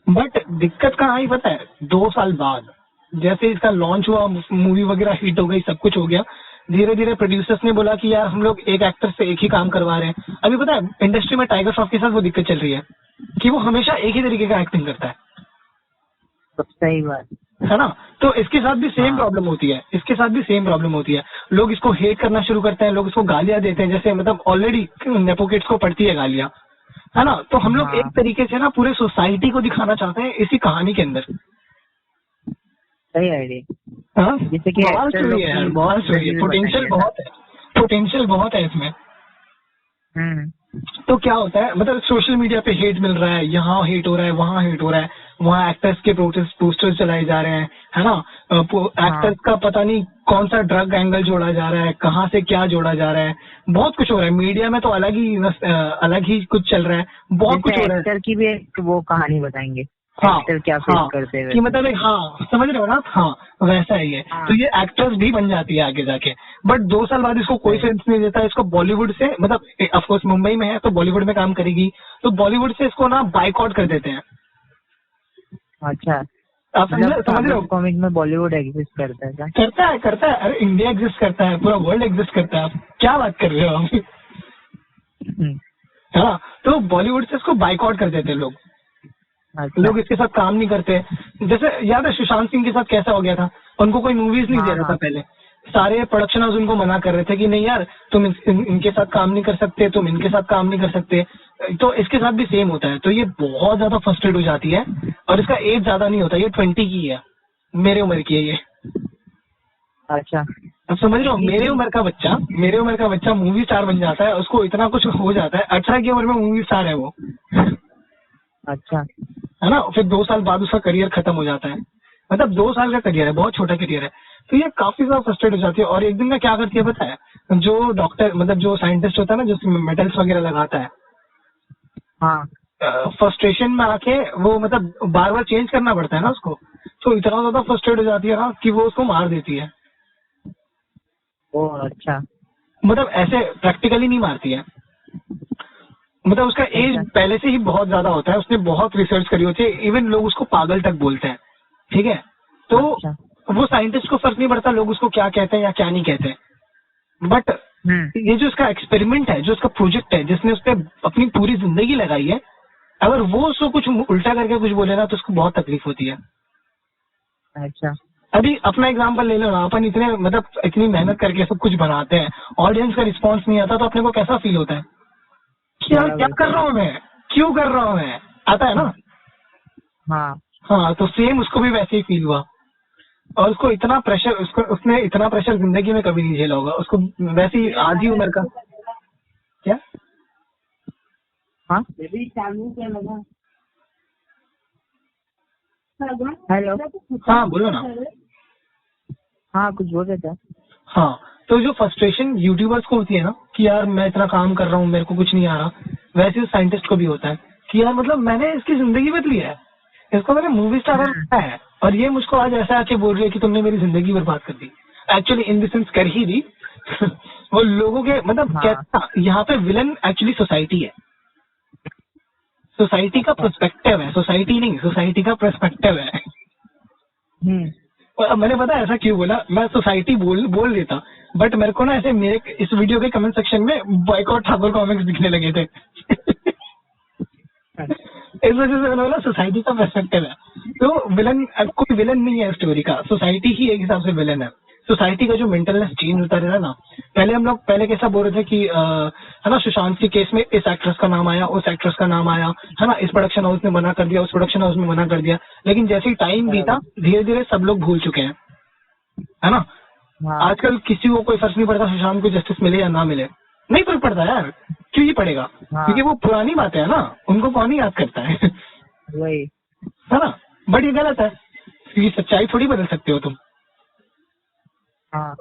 बट दिक्कत कहाँ आई पता है, 2 साल बाद जैसे इसका लॉन्च हुआ, मूवी वगैरह हिट हो गई, सब कुछ हो गया, धीरे धीरे प्रोड्यूसर्स ने बोला कि यार हम लोग एक एक्टर से एक ही काम करवा रहे हैं। अभी पता है इंडस्ट्री में टाइगर श्रॉफ के साथ वो दिक्कत चल रही है कि वो हमेशा एक ही तरीके का एक्टिंग करता है। सही बात है ना, तो इसके साथ भी सेम हाँ। प्रॉब्लम होती है, इसके साथ भी सेम प्रॉब्लम होती है। लोग इसको हेट करना शुरू करते हैं, लोग इसको गालियां देते हैं, जैसे मतलब ऑलरेडी नेपोकिड्स को पड़ती है गालियां, है ना। तो हम लोग हाँ। एक तरीके से ना पूरे सोसाइटी को दिखाना चाहते हैं इसी कहानी के अंदर। सही आइडिया। हाँ, जैसे कि बहुत actor लोग स्टोरी है, की बहुत स्टोरी है, पोटेंशियल बताइए ना। बहुत है, पोटेंशियल बहुत है इसमें। तो क्या होता है मतलब सोशल मीडिया पे हेट मिल रहा है, यहाँ हेट हो रहा है, वहाँ हेट हो रहा है, वहाँ एक्टर्स के पोस्टर्स चलाए जा रहे हैं, है ना। एक्टर्स का पता नहीं कौन सा ड्रग एंगल जोड़ा जा रहा है, कहाँ से क्या जोड़ा जा रहा है, बहुत कुछ हो रहा है। मीडिया में तो अलग ही कुछ चल रहा है, बहुत कुछ हो रहा है। एक्टर की भी एक वो कहानी बताएंगे, हाँ, एक्टर क्या फेस करते हैं कि मतलब हाँ समझ रहे हो ना, हाँ वैसा ही है। हाँ। तो ये एक्ट्रेस भी बन जाती है आगे जाके, बट 2 साल बाद इसको कोई सेंस नहीं देता। इसको बॉलीवुड से मतलब ऑफकोर्स मुंबई में है तो बॉलीवुड में काम करेगी, तो बॉलीवुड से इसको ना बाइकआउट कर देते हैं। अच्छा, आप समझ रहे हो? कॉमिक में बॉलीवुड एग्जिस्ट करता है क्या? करता है, अरे इंडिया एग्जिस्ट करता है, पूरा वर्ल्ड एग्जिस्ट करता है। आप क्या बात कर रहे हो आप? हाँ, तो बॉलीवुड से इसको बाइकआउट कर देते हैं लोग। अच्छा। लोग इसके साथ काम नहीं करते। जैसे याद है सुशांत सिंह के साथ कैसा हो गया था, उनको कोई मूवीज नहीं दे रहा था पहले, सारे प्रोडक्शन हाउस उनको मना कर रहे थे कि नहीं यार तुम इनके साथ काम नहीं कर सकते, तुम इनके साथ काम नहीं कर सकते। तो इसके साथ भी सेम होता है। तो ये बहुत ज्यादा फ्रस्ट्रेट हो जाती है, और इसका एज ज्यादा नहीं होता, ये 20 की है, मेरे उम्र की है ये। अच्छा, अब समझ रहे हो, मेरे उम्र का बच्चा मूवी स्टार बन जाता है, उसको इतना कुछ हो जाता है, 18 की उम्र में मूवी स्टार है वो। अच्छा, है ना, फिर 2 साल बाद उसका करियर खत्म हो जाता है। मतलब 2 साल का करियर है, बहुत छोटा करियर है। तो ये काफी ज्यादा फ्रस्ट्रेट हो जाती है। और एक दिन ना क्या करती है पता है, जो डॉक्टर मतलब जो साइंटिस्ट होता है ना, जो मेटल्स वगैरह लगाता है, हाँ, फ्रस्ट्रेशन में आके वो मतलब बार बार चेंज करना पड़ता है ना उसको, तो इतना ज्यादा फ्रस्ट्रेट हो जाती है ना कि वो उसको मार देती है। ओ अच्छा, मतलब ऐसे प्रैक्टिकली नहीं मारती है, मतलब उसका एज पहले से ही बहुत ज्यादा होता है, उसने बहुत रिसर्च करी होती है, इवन लोग उसको पागल तक बोलते हैं। ठीक है, तो वो साइंटिस्ट को फर्क नहीं पड़ता लोग उसको क्या कहते हैं या क्या नहीं कहते हैं। बट ये जो इसका एक्सपेरिमेंट है, जो इसका प्रोजेक्ट है, जिसने उस पर अपनी पूरी जिंदगी लगाई है, अगर वो उसको कुछ उल्टा करके कुछ बोले ना तो उसको बहुत तकलीफ होती है। अच्छा, अभी अपना एग्जाम्पल ले लो ना, अपन इतने मतलब इतनी मेहनत करके सब कुछ बनाते हैं, ऑडियंस का रिस्पॉन्स नहीं आता तो अपने को कैसा फील होता है कि यार क्या कर रहा हूँ मैं, क्यों कर रहा हूँ मैं, आता है ना। हाँ, तो सेम उसको भी वैसे ही फील हुआ, और उसको इतना प्रेशर, उसने इतना प्रेशर जिंदगी में कभी नहीं झेला होगा। उसको वैसे ही आधी उम्र का क्या, हाँ हेलो, हाँ बोलो ना। हाँ कुछ बोल रहे थे। हाँ, तो जो फ्रस्ट्रेशन यूट्यूबर्स को होती है ना कि यार मैं इतना काम कर रहा हूँ, मेरे को कुछ नहीं आ रहा, वैसे साइंटिस्ट को भी होता है कि यार मतलब मैंने इसकी जिंदगी बदली है, इसको मैंने मूवी स्टार बनाया है, और ये मुझको आज ऐसा आके बोल रही है कि तुमने मेरी जिंदगी बर्बाद कर दी। एक्चुअली इन द सेंस कर ही दी। वो लोगों के मतलब क्या, यहाँ पे विलन एक्चुअली सोसाइटी है, सोसाइटी का पर्सपेक्टिव है, सोसाइटी नहीं, सोसाइटी का पर्सपेक्टिव है। और अब मैंने पता ऐसा क्यों बोला, मैं सोसाइटी बोल देता, बट मेरे को ना ऐसे मेरे इस वीडियो के कमेंट सेक्शन में बॉयकॉट ठाकुर कॉमिक्स दिखने लगे थे। इस वजह से मैंने बोला सोसाइटी का पर्सपेक्टिव है। तो विलन कोई विलन नहीं है स्टोरी का, सोसाइटी ही एक हिसाब से विलन है। सोसाइटी का जो मेंटलनेस चेंज होता रहता ना, पहले हम लोग पहले कैसा बोल रहे थे कि है ना, सुशांत के केस में इस एक्ट्रेस का नाम आया, उस एक्ट्रेस का नाम आया, है ना, इस प्रोडक्शन हाउस ने मना कर दिया, उस प्रोडक्शन हाउस ने मना कर दिया, लेकिन जैसे ही टाइम बीता धीरे धीरे सब लोग भूल चुके हैं, है ना। आजकल किसी को कोई फर्क नहीं पड़ता सुशांत को जस्टिस मिले या ना मिले, नहीं फर्क पड़ता यार, क्यों ही पड़ेगा, क्योंकि वो पुरानी बातें है ना, उनको कौन ही याद करता है। वही है ना, बट ये गलत है, क्योंकि सच्चाई थोड़ी बदल सकते हो तुम। हाँ,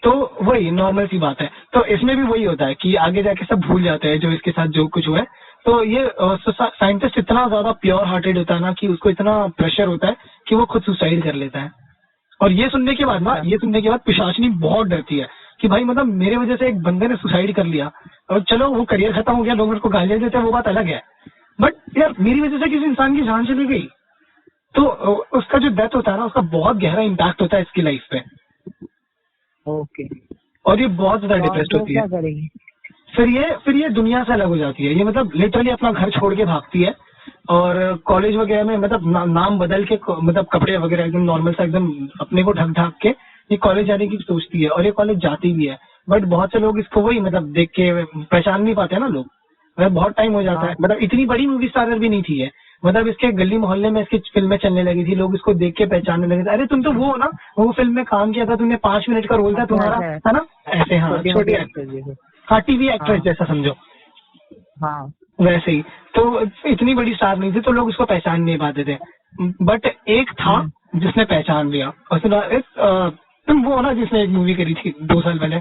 तो वही नॉर्मल सी बात है। तो इसमें भी वही होता है कि आगे जाके सब भूल जाते हैं जो इसके साथ जो कुछ हुआ है। तो ये साइंटिस्ट इतना ज्यादा प्योर हार्टेड होता है ना कि उसको इतना प्रेशर होता है कि वो खुद सुसाइड कर लेता है। और ये सुनने के बाद ना, ये सुनने के बाद पिशाचिनी बहुत डरती है कि भाई मतलब मेरे वजह से एक बंदे ने सुसाइड कर लिया, और चलो वो करियर खत्म हो गया, लोग उसको गालियां देते हैं, वो बात अलग है, बट यार मेरी वजह से किसी इंसान की जान चली गई, तो उसका जो डेथ होता है ना, उसका बहुत गहरा इम्पैक्ट होता है इसकी लाइफ पे। ओके। और ये बहुत ज्यादा डिप्रेस्ड तो होती क्या है। करेगी? फिर ये दुनिया से अलग हो जाती है। ये मतलब लिटरली अपना घर छोड़ के भागती है, और कॉलेज वगैरह में मतलब नाम बदल के मतलब कपड़े वगैरह एकदम नॉर्मल सा एकदम अपने को ढक ढाक के ये कॉलेज जाने की सोचती है, और ये कॉलेज जाती भी है। बट बहुत से लोग इसको वही मतलब देख के पहचान नहीं पाते ना लोग, मतलब बहुत टाइम हो जाता है। मतलब इतनी बड़ी मूवी स्टारर भी नहीं थी ये, मतलब इसके गली मोहल्ले में इसकी फिल्में चलने लगी थी, लोग इसको देख के पहचानने लगे थे, अरे तुम तो वो हो ना, वो फिल्म में काम किया था तुमने, 5 मिनट का रोल था तुम्हारा, है ना, ऐसे। हाँ, छोटी हाँ टीवी एक्ट्रेस जैसा समझो। हाँ वैसे ही। तो इतनी बड़ी स्टार नहीं थी, तो लोग उसको पहचान नहीं पाते थे। बट एक था जिसने पहचान लिया, और सुना तुम वो ना जिसने एक मूवी करी थी 2 साल पहले,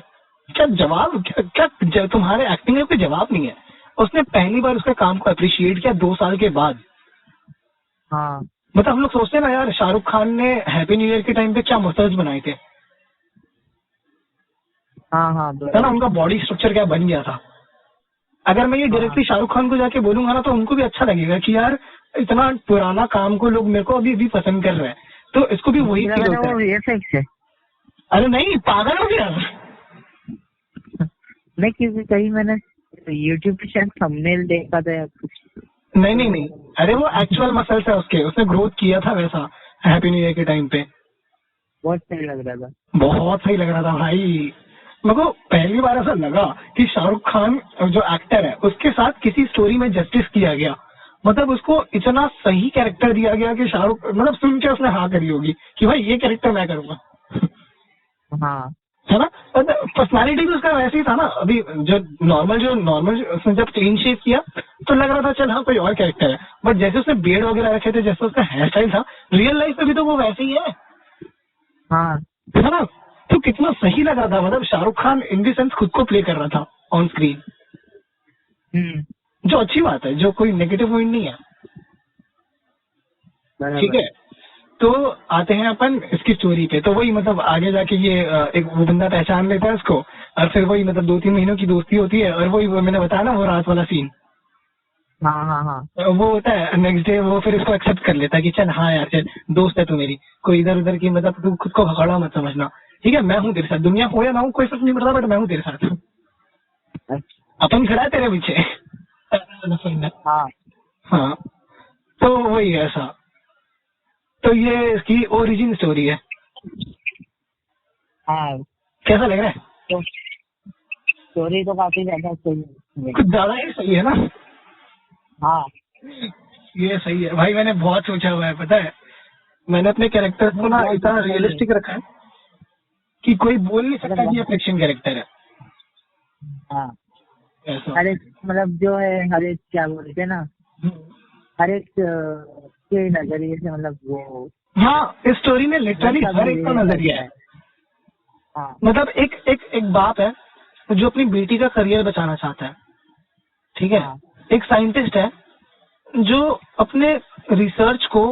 क्या जवाब, क्या तुम्हारे एक्टिंग में कोई जवाब नहीं है। उसने पहली बार उसके काम को अप्रिशिएट किया 2 साल के बाद। हाँ मतलब हम लोग सोचते हैं ना यार, शाहरुख खान ने हैप्पी न्यू ईयर के टाइम पे क्या मसल्स बनाए थे, हाँ हाँ है ना, उनका बॉडी स्ट्रक्चर क्या बन गया था। अगर मैं ये डायरेक्टली शाहरुख खान को जाके बोलूंगा ना, तो उनको भी अच्छा लगेगा कि यार इतना पुराना काम को लोग मेरे को अभी भी पसंद कर रहे हैं, तो इसको भी वही फील होता है। VFX है। अरे नहीं, पागल हो गया। नहीं, क्योंकि कहीं मैंने YouTube पे शायद थंबनेल देखा था या कुछ। नहीं, अरे वो एक्चुअल मसल्स है उसके, उसने ग्रोथ किया था वैसा हैप्पी न्यू ईयर के टाइम पे। बहुत सही लग रहा था। बहुत सही लग रहा था भाई। मेरे को पहली बार ऐसा लगा कि शाहरुख खान जो एक्टर है उसके साथ किसी स्टोरी में जस्टिस किया गया। मतलब उसको इतना सही कैरेक्टर दिया गया कि शाहरुख मतलब सुन के उसने हाँ करी होगी कि भाई ये कैरेक्टर मैं करूंगा। हाँ है ना, पर्सनालिटी भी उसका वैसे ही था ना। अभी जो नॉर्मल उसने जब क्लीन शेव किया तो लग रहा था चल हाँ कोई और कैरेक्टर है, बट जैसे उसने बियर्ड वगैरह रखे थे, जैसे उसका हेयर स्टाइल था, रियल लाइफ में भी तो वो वैसे ही है। हाँ है ना, तो कितना सही लग रहा था। मतलब शाहरुख खान इन दी सेंस खुद को प्ले कर रहा था ऑन स्क्रीन, जो अच्छी बात है, जो कोई नेगेटिव पॉइंट नहीं है। ठीक है, तो आते हैं अपन इसकी स्टोरी पे। तो वही मतलब आगे जाके ये एक वो बंदा पहचान लेता है इसको, और फिर वही मतलब 2-3 महीनों की दोस्ती होती है, और वही वो मैंने बताया ना वो रात वाला सीन। हाँ हाँ हाँ वो होता है नेक्स्ट डे, वो फिर इसको एक्सेप्ट कर लेता है कि चल हाँ यार चल दोस्त है तू मेरी, कोई इधर उधर की मतलब तू खुद को भगड़ा मत समझना, ठीक है, मैं हूँ तेरे साथ, दुनिया हो या ना हो कोई फर्क नहीं पड़ता, बट मैं हूँ तेरे साथ, अपन खड़ा है तेरे पीछे। हाँ हाँ, तो वही है ऐसा। तो ये इसकी ओरिजिन स्टोरी है। हाँ। कैसा लग रहा है? तो स्टोरी तो काफी ज्यादा सही है। कुछ ज्यादा ही सही है ना। हाँ ये सही है भाई, मैंने बहुत सोचा हुआ है, पता है, मैंने अपने कैरेक्टर को ना इतना रियलिस्टिक रखा है कि कोई बोल नहीं सकता कि ये फिक्शन कैरेक्टर है। हाँ ऐसा हर एक मतलब जो है हर एक क्या बोलते हैं ना, हर एक के नजरिए से मतलब वो। हाँ, इस स्टोरी में लिटरली हर एक का नजरिया है। हाँ मतलब एक बाप है जो अपनी बेटी का करियर बचाना चाहता है, ठीक है। एक साइंटिस्ट है जो अपने रिसर्च को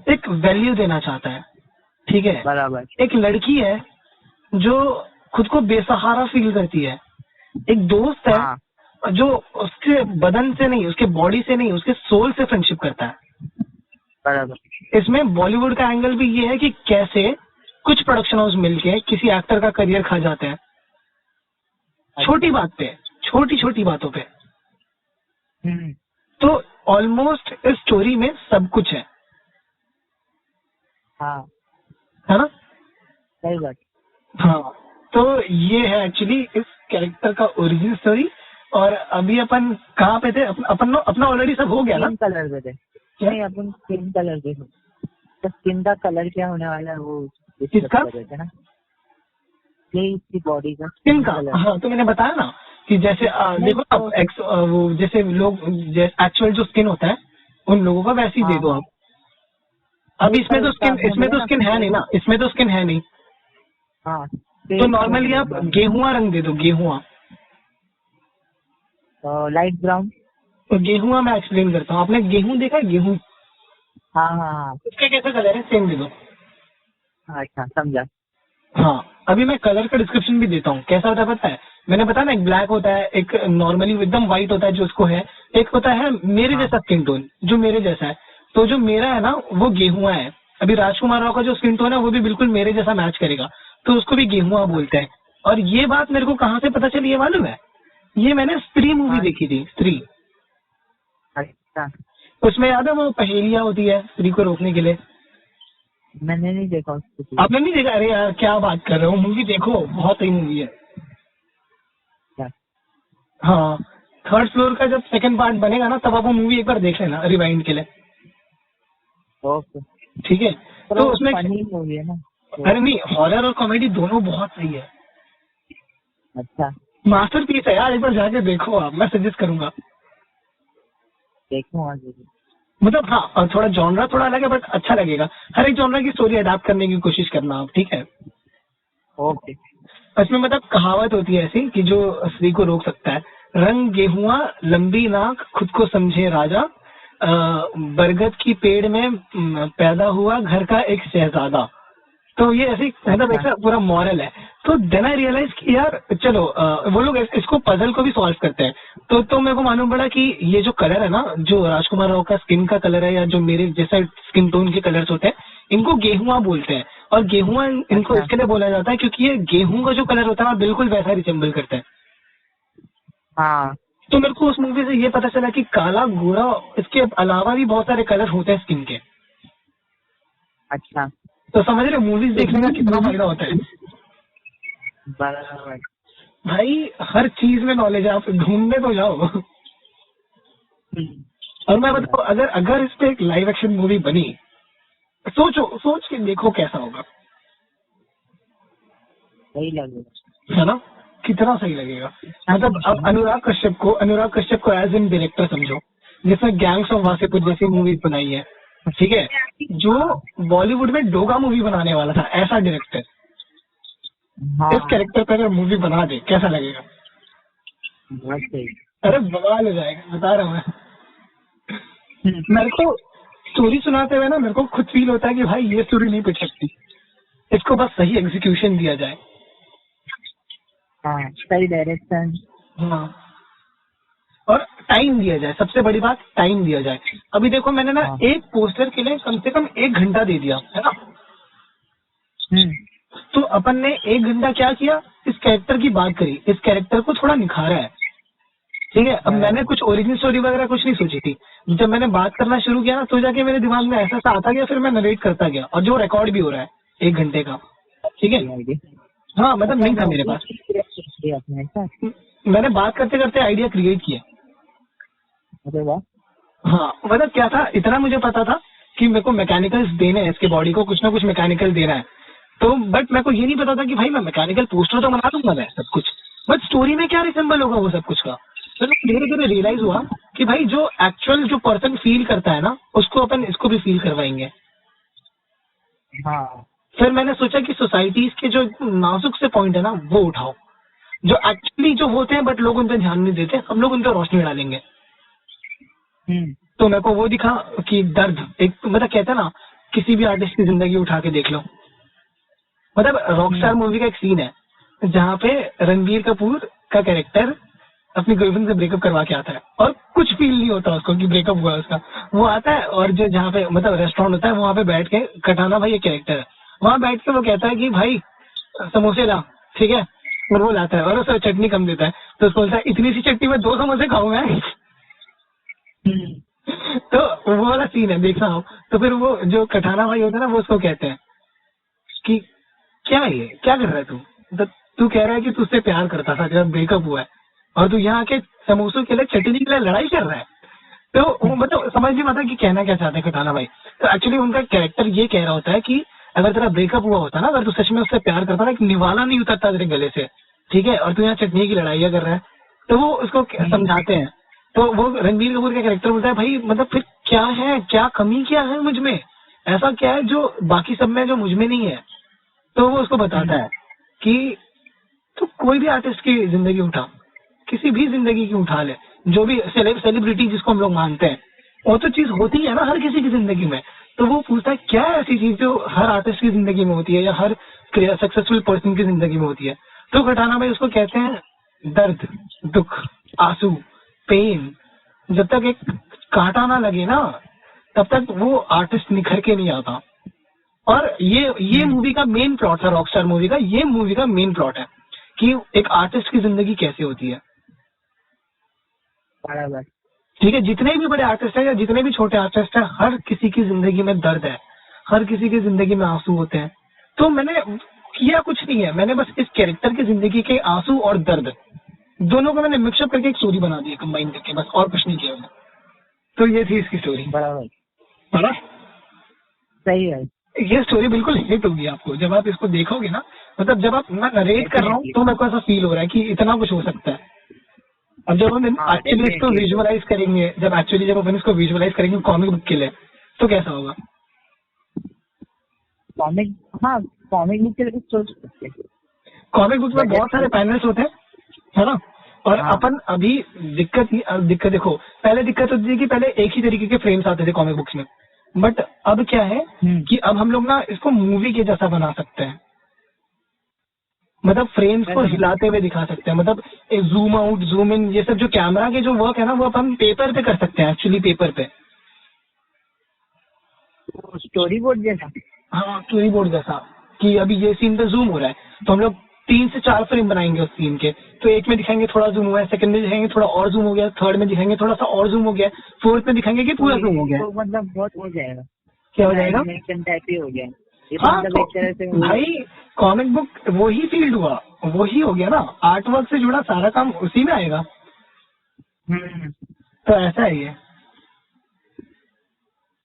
एक वैल्यू देना चाहता है, ठीक है। बराबर। एक लड़की है जो खुद को बेसहारा फील करती है। एक दोस्त है जो उसके बदन से नहीं, उसके बॉडी से नहीं, उसके सोल से फ्रेंडशिप करता है। बराबर। इसमें बॉलीवुड का एंगल भी ये है कि कैसे कुछ प्रोडक्शन हाउस मिलके किसी एक्टर का करियर खा जाते हैं, छोटी बात पे, छोटी छोटी बातों पे। तो ऑलमोस्ट इस स्टोरी में सब कुछ है। हाँ है ना, सही बात। हाँ, तो ये है एक्चुअली इस कैरेक्टर का ओरिजिन स्टोरी। और अभी अपन कहाँ पे थे? अपना ऑलरेडी सब हो गया ना। स्किन कलर पे थे। नहीं, अपन स्किन कलर पे थे। तो स्किन का कलर क्या होने वाला है वो किसका? ना, इसकी बॉडी का स्किन का। हाँ, तो मैंने बताया ना कि जैसे देखो अब वो जैसे लोग एक्चुअल जो स्किन होता है उन लोगों का वैसे ही दे दो आप। अब इसमें तो स्किन है नहीं ना, इसमें तो स्किन है नहीं। हाँ तो नॉर्मली आप गेहुआ रंग दे दो, गेहुआ। Light brown. तो गेहुआ मैं एक्सप्लेन करता हूँ। आपने गेहूं देखा है, गेहूं? हाँ हाँ हाँ। उसका कैसा कलर है, सेम दे दो। अच्छा समझा। हाँ, अभी मैं कलर का डिस्क्रिप्शन भी देता हूँ। कैसा होता है पता है? मैंने बताया ना, एक ब्लैक होता है, एक नॉर्मली एकदम व्हाइट होता है जो उसको है, एक होता है मेरे हाँ जैसा स्किन टोन, जो मेरे जैसा है। तो जो मेरा है ना वो गेहुआ है। अभी राजकुमार राव का जो स्किन टोन है वो भी बिल्कुल मेरे जैसा मैच करेगा, तो उसको भी गेहुआ बोलते हैं। और ये बात मेरे को कहाँ से पता चली है मालूम है? ये मैंने स्त्री मूवी हाँ। देखी थी, स्त्री। अच्छा, उसमें याद है वो पहेलियां होती है स्त्री को रोकने के लिए। मैंने नहीं देखा उसको पूरा। आपने नहीं देखा? अरे यार क्या बात कर रहे हो, मूवी देखो, बहुत सही मूवी है। क्या? हाँ, थर्ड फ्लोर का जब सेकंड पार्ट बनेगा ना, तब आप वो मूवी एक बार देख लेना रिवाइंड के लिए, ओके। ठीक है? पर तो वो उसमें फनी मूवी है ना तो। अरे नहीं, हॉरर और कॉमेडी दोनों बहुत सही है। अच्छा, मास्टरपीस है यार, एक बार जाके देखो आप, मैं सजेस्ट करूंगा। देखूंगा जरूर। मतलब हाँ, और थोड़ा जॉनरा थोड़ा अलग है बट अच्छा लगेगा। हर एक जॉनरा की स्टोरी अडाप्ट करने की कोशिश करना आप, ठीक है? ओके। इसमें मतलब कहावत होती है ऐसी कि जो स्त्री को रोक सकता है, रंग गेहुआ लंबी नाक खुद को समझे राजा, बरगद की पेड़ में पैदा हुआ घर का एक शहजादा। तो ये ऐसी मतलब अच्छा। ऐसा पूरा मॉरल है। तो देन आई रियलाइज कि यार चलो वो लोग इसको पजल को भी सॉल्व करते हैं। तो मेरे को मालूम पड़ा कि ये जो कलर है ना, जो राजकुमार राव का स्किन का कलर है या जो मेरे जैसा स्किन टोन के कलर्स होते हैं, इनको गेहुआ बोलते हैं। और गेहुआ इनको अच्छा। इसके लिए बोला जाता है क्योंकि ये गेहूं का जो कलर होता है ना, बिल्कुल वैसा रिसेम्बल करता है। हाँ। तो मेरे को उस मूवी से ये पता चला कि काला गोरा, इसके अलावा भी बहुत सारे कलर होते हैं स्किन के। अच्छा। तो समझ रहे, मूवीज देखने का कितना फायदा होता है बराबर। भाई। हर चीज में नॉलेज है, आप ढूंढने तो जाओ। और मैं बताऊँ, अगर अगर इस पे एक लाइव एक्शन मूवी बनी, सोच के देखो कैसा होगा, सही लगेगा। है ना? कितना सही लगेगा। मतलब अब अनुराग कश्यप को एज एन डायरेक्टर समझो, जिसने गैंग्स ऑफ वासेपुर जैसी मूवीज बनाई है, ठीक है? जो बॉलीवुड में डोगा मूवी बनाने वाला था, ऐसा डायरेक्टर हाँ। इस कैरेक्टर पर अगर मूवी बना दे, कैसा लगेगा? बहुत सही। अरे बवाल हो जाएगा, बता रहा हूँ मैं। मेरे को स्टोरी सुनाते हुए ना, मेरे को खुद फील होता है कि भाई ये स्टोरी नहीं पिट सकती, इसको बस सही एग्जीक्यूशन दिया जाए। हाँ, सही डायरेक्शन। हाँ, और टाइम दिया जाए, सबसे बड़ी बात टाइम दिया जाए। अभी देखो मैंने ना हाँ। एक पोस्टर के लिए कम से कम 1 घंटा दे दिया है ना। तो अपन ने 1 घंटा क्या किया, इस कैरेक्टर की बात करी, इस कैरेक्टर को थोड़ा निखारा है, ठीक है? अब मैंने कुछ ओरिजिनल स्टोरी वगैरह कुछ नहीं सोची थी। जब मैंने बात करना शुरू किया ना, तो जाके मेरे दिमाग में ऐसा सा आता गया, फिर मैं नरेट करता गया, और जो रिकॉर्ड भी हो रहा है 1 घंटे का, ठीक है? हाँ, मतलब नहीं था मेरे पास, आपने ऐसा? मैंने बात करते करते आइडिया क्रिएट किया। अरे वाह। हाँ, मतलब क्या था, इतना मुझे पता था कि मेरे को मैकेनिकल्स देने हैं, इसके बॉडी को कुछ ना कुछ मैकेनिकल देना है। तो बट मेरे को ये नहीं पता था कि भाई मैं मैकेनिकल पोस्टर तो बना दूंगा मैं सब कुछ, बट स्टोरी में क्या रिसेंबल होगा वो सब कुछ का। फिर धीरे धीरे रियलाइज हुआ कि भाई जो एक्चुअल जो पर्सन फील करता है ना, उसको अपन इसको भी फील करवाएंगे। हाँ। फिर मैंने सोचा कि सोसाइटीज के जो नाजुक से पॉइंट है ना, वो उठाओ, जो एक्चुअली जो होते हैं बट लोग उन पर ध्यान नहीं देते, हम लोग उन पर रोशनी डालेंगे। तो मेरे को वो दिखा कि दर्द एक, मतलब कहते हैं ना, किसी भी आर्टिस्ट की जिंदगी उठा के देख लो। मतलब रॉकस्टार मूवी का एक सीन है जहाँ पे रणबीर कपूर का कैरेक्टर अपनी गर्लफ्रेंड से ब्रेकअप करवा के आता है, और कुछ फील नहीं होता उसको कि ब्रेकअप हुआ उसका। वो आता है और जो जहाँ पे मतलब रेस्टोरेंट होता है, वहाँ पे बैठ के, कटाना भाई एक कैरेक्टर है, वहाँ बैठ के वो कहता है कि भाई समोसे ला, ठीक है? और वो लाता है और उसे चटनी कम देता है, तो उसको बोलता है इतनी सी चटनी में 2 समोसे खाऊं मैं। तो वो वाला सीन है, देखना हो तो। फिर वो जो कठाना भाई होता है ना, वो उसको कहते हैं कि क्या है ये, क्या कर रहा है तू? तो तू कह रहा है कि तुझसे प्यार करता था जब ब्रेकअप हुआ है, और तू यहाँ के समोसों के लिए, चटनी के लिए लड़ाई कर रहा है। तो वो मतलब समझ नहीं पाता कि कहना क्या चाहते हैं कठाना भाई। तो एक्चुअली उनका कैरेक्टर ये कह रहा होता है कि अगर तेरा ब्रेकअप हुआ होता ना, अगर तू सच में उससे प्यार करता ना, एक निवाला नहीं उतरता तेरे गले से, ठीक है? और तू यहाँ चटनी की लड़ाइयाँ कर रहा है। तो वो उसको समझाते हैं। तो वो रणबीर कपूर का कैरेक्टर बोलता है भाई मतलब फिर क्या है, क्या कमी क्या है मुझ में, ऐसा क्या है जो बाकी सब में जो मुझ में नहीं है? तो वो उसको बताता है कि तो कोई भी आर्टिस्ट की जिंदगी उठा, किसी भी जिंदगी की उठा ले, जो भी सेलिब्रिटी जिसको हम लोग मानते हैं, वो तो चीज होती है ना हर किसी की जिंदगी में। तो वो पूछता है क्या ऐसी चीज जो हर आर्टिस्ट की जिंदगी में होती है या हर सक्सेसफुल पर्सन की जिंदगी में होती है। तो घटाना भाई उसको कहते हैं दर्द, दुख, आंसू, पेन। जब तक एक कांटा ना लगे ना, तब तक वो आर्टिस्ट निखर के नहीं आता। और ये मूवी का मेन प्लॉट है, रॉकस्टार मूवी का ये मूवी का मेन प्लॉट है कि एक आर्टिस्ट की जिंदगी कैसे होती है। बराबर। ठीक है, जितने भी बड़े आर्टिस्ट हैं या जितने भी छोटे आर्टिस्ट हैं, हर किसी की जिंदगी में दर्द है, हर किसी की जिंदगी में आंसू होते हैं। तो मैंने किया कुछ नहीं है, मैंने बस इस कैरेक्टर की जिंदगी के आंसू और दर्द दोनों को मैंने मिक्सअप करके एक स्टोरी बना दी, कंबाइन करके, बस और कुछ नहीं किया मैंने। तो ये थी इसकी स्टोरी। बराबर, सही है। ये स्टोरी बिल्कुल हिट होगी आपको जब आप इसको देखोगे ना। मतलब जब आप मैं नरेट कर रहा हूँ तो मेरे को ऐसा फील हो रहा है कि इतना कुछ हो सकता है। अब जब हम एक्चुअली इसको विजुअलाइज करेंगे, जब अपन इसको विजुअलाइज करेंगे कॉमिक बुक के लिए, तो कैसा होगा? कॉमिक, हाँ कॉमिक बुक के लिए सोच सकते हैं। कॉमिक बुक में बहुत सारे पैनल्स होते हैं, है ना। और हाँ। अपन अभी दिक्कत देखो, पहले दिक्कत होती थी कि पहले एक ही तरीके के फ्रेम्स आते थे कॉमिक बुक्स में, बट अब क्या है कि अब हम लोग ना इसको मूवी के जैसा बना सकते हैं। मतलब फ्रेम्स को हिलाते हुए दिखा सकते हैं, मतलब जूम आउट, जूम इन, ये सब जो कैमरा के जो वर्क है ना, वो अपन पेपर पे कर सकते हैं, एक्चुअली पेपर पे। स्टोरी बोर्ड जैसा। हाँ, स्टोरी बोर्ड जैसा, कि अभी ये सीन पे जूम हो रहा है तो हम लोग 3 से 4 फ्रेम बनाएंगे उस सीन के। तो एक में दिखाएंगे थोड़ा जूम हुआ है, सेकंड में दिखाएंगे थोड़ा और जूम हो गया, थर्ड में दिखाएंगे थोड़ा सा और जूम हो गया, फोर्थ में दिखाएंगे कि पूरा जूम हो गया। तो मतलब बहुत हो जाएगा। क्या हो जाएगा? एनिमेशन टाइप ही हो गया। हाँ, मतलब एक तरह से भाई कॉमिक बुक वही फील्ड हुआ, वही हो गया ना, आर्ट वर्क से जुड़ा सारा काम उसी में आएगा। तो ऐसा ही है।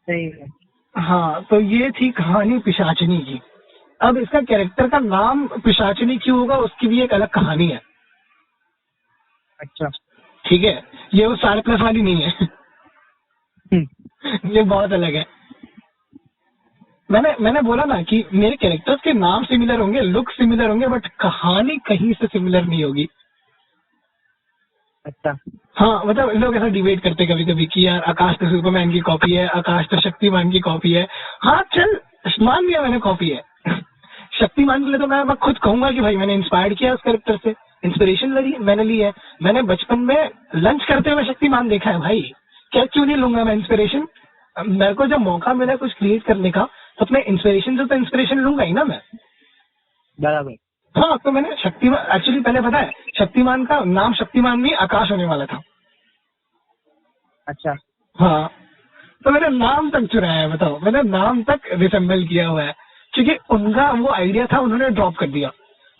सही है। हाँ, तो ये थी कहानी पिशाचिनी की। अब इसका कैरेक्टर का नाम पिशाचिनी क्यों होगा, उसकी भी एक अलग कहानी है। अच्छा, ठीक है, ये वो साढ़े प्लस वाली नहीं है। ये बहुत अलग है। मैंने बोला ना कि मेरे कैरेक्टर्स के नाम सिमिलर होंगे, लुक सिमिलर होंगे, बट कहानी कहीं से सिमिलर नहीं होगी। अच्छा। हाँ, मतलब लोग ऐसा डिबेट करते कभी कभी कि यार आकाश तो सुपरमैन की कॉपी है, आकाश तो शक्तिमान की कॉपी है। हाँ चल, मान लिया मैंने कॉपी है। शक्तिमान के लिए तो मैं खुद कहूंगा कि भाई मैंने इंस्पायर्ड किया उस कैरेक्टर से, इंस्पिरेशन मैंने ली है। मैंने बचपन में लंच करते हुए शक्तिमान देखा है भाई, क्या क्यों नहीं लूंगा मैं इंस्पिरेशन? मेरे को जब मौका मिला कुछ क्रिएट करने का, तो अपने इंस्पिरेशन से तो इंस्पिरेशन लूंगा ही ना मैं। बराबर। हाँ, तो मैंने शक्तिमान, एक्चुअली पहले पता है शक्तिमान का नाम शक्तिमान नहीं आकाश होने वाला था। अच्छा। हाँ, तो मैंने नाम तक चुराया है, बताओ, मैंने नाम तक रिसेंबल किया हुआ है, क्योंकि उनका वो आइडिया था, उन्होंने ड्रॉप कर दिया।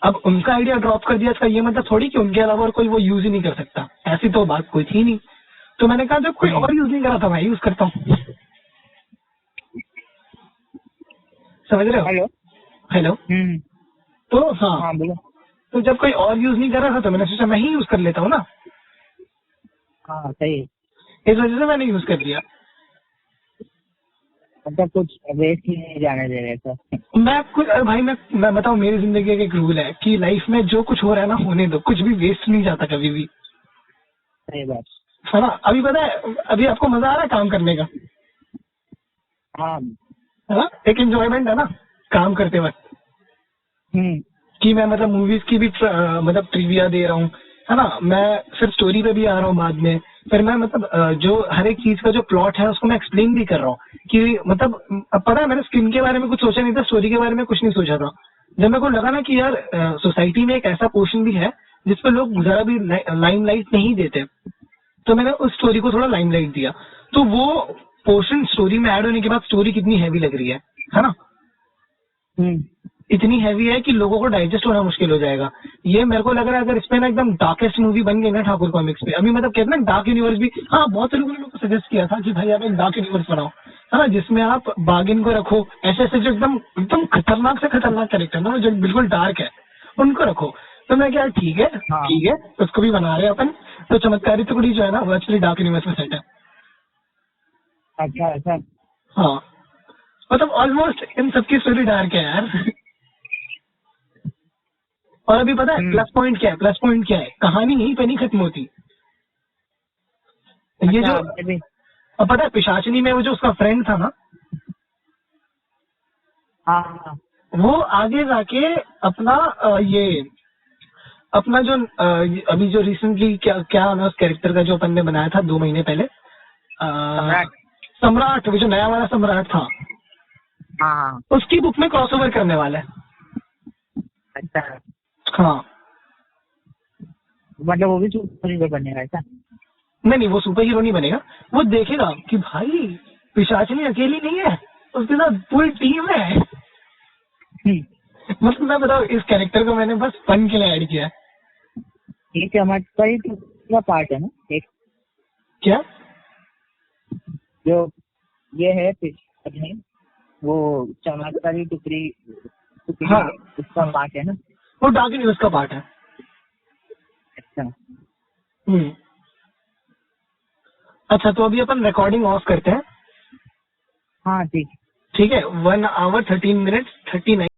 अब उनका आइडिया ड्रॉप कर दिया, इसका ये मतलब थोड़ी कि उनके अलावा और कोई वो यूज ही नहीं कर सकता, ऐसी तो बात कोई थी नहीं। तो मैंने कहा जब कोई और यूज नहीं करा था मैं यूज करता हूँ। समझ रहे हो? हेलो। हेलो। तो हाँ, बोलो। तो जब कोई और यूज नहीं कर रहा था तो मैंने सोचा मैं ही यूज कर लेता हूँ ना। हाँ सही। इस वजह से मैंने यूज कर दिया। मतलब कुछ वेस्ट नहीं जाने दे रहे थे। मैं कुछ भाई मैं बताऊँ, मेरी जिंदगी का एक रूल है कि लाइफ में जो कुछ हो रहा है ना होने दो, कुछ भी वेस्ट नहीं जाता कभी भी। सही बात है ना। अभी पता है, अभी आपको मजा आ रहा है काम करने का, हाँ। है ना, एक एंजॉयमेंट है ना काम करते वक्त, कि मैं मतलब मूवीज की भी मतलब ट्रिविया दे रहा हूँ, है ना। मैं सिर्फ स्टोरी पे भी आ रहा हूँ बाद में, फिर मैं मतलब जो हर एक चीज का जो प्लॉट है उसको मैं एक्सप्लेन भी कर रहा हूँ कि मतलब अब पता है मैंने स्किन के बारे में कुछ सोचा नहीं था, स्टोरी के बारे में कुछ नहीं सोचा था। जब मेरे को लगा ना कि यार सोसाइटी में एक ऐसा पोर्शन भी है जिसपे लोग जरा भी लाइमलाइट नहीं देते, तो मैंने उस स्टोरी को थोड़ा लाइमलाइट दिया। तो वो पोर्शन स्टोरी में ऐड होने के बाद स्टोरी कितनी हैवी लग रही है ना। इतनी हैवी है कि लोगों को डाइजेस्ट होना मुश्किल हो जाएगा। ये मेरे को लग रहा है अगर इसमें ना एकदम डार्केस्ट मूवी बन गई ना ठाकुर कॉमिक्स पे, अभी मतलब कहते हैं ना डार्क यूनिवर्स भी, हाँ बहुत से लोगों ने मेरे को सजेस्ट किया था कि भाई आप एक डार्क यूनिवर्स बनाओ, है ना, जिसमें आप बागिन को रखो, ऐसे ऐसे जो एकदम एकदम खतरनाक से खतरनाक कैरेक्टर ना जो बिल्कुल डार्क है उनको रखो। तो मैं क्या, ठीक है ठीक है, उसको भी बना रहे हैं अपन। तो चमत्कारी टुकड़ी जो है ना वो एक्चुअली डार्क यूनिवर्स में सेट है। अच्छा अच्छा। हाँ, मतलब ऑलमोस्ट इन सबकी स्टोरी डार्क है यार। और अभी पता है प्लस पॉइंट क्या है? प्लस पॉइंट क्या है? कहानी यहीं पे नहीं खत्म होती। ये जो अभी अब पता है पिशाचिनी में वो जो उसका फ्रेंड था ना, हाँ हाँ वो आगे जाके अपना ये अपना जो अभी जो रिसेंटली क्या नाम है उस कैरेक्टर का जो अपन ने बनाया था 2 महीने पहले, सम्राट। सम्राट, वो जो नया वाला सम्राट था, हाँ हाँ उसकी बुक में क्रॉसओवर करने वाला है। अच्छा, हाँ, मतलब वो भी सुपर हीरो बनेगा ऐसा? नहीं वो सुपर हीरो नहीं बनेगा। वो देखेगा कि भाई पिशाचिनी अकेली नहीं है, उसके साथ पूरी टीम है। मतलब मैं बताऊँ, इस कैरेक्टर को मैंने बस फन के लिए ऐड किया है। ये चमत्कारी का पार्ट है ना एक, क्या? जो ये है पिछले वो चमत्कारी टुकड़ी हाँ, उसका पार्ट है ना? वो डार्क न्यूज का पार्ट है। अच्छा अच्छा, तो अभी अपन रिकॉर्डिंग ऑफ करते हैं। हाँ ठीक। ठीक है, 1 hour 13 minutes 39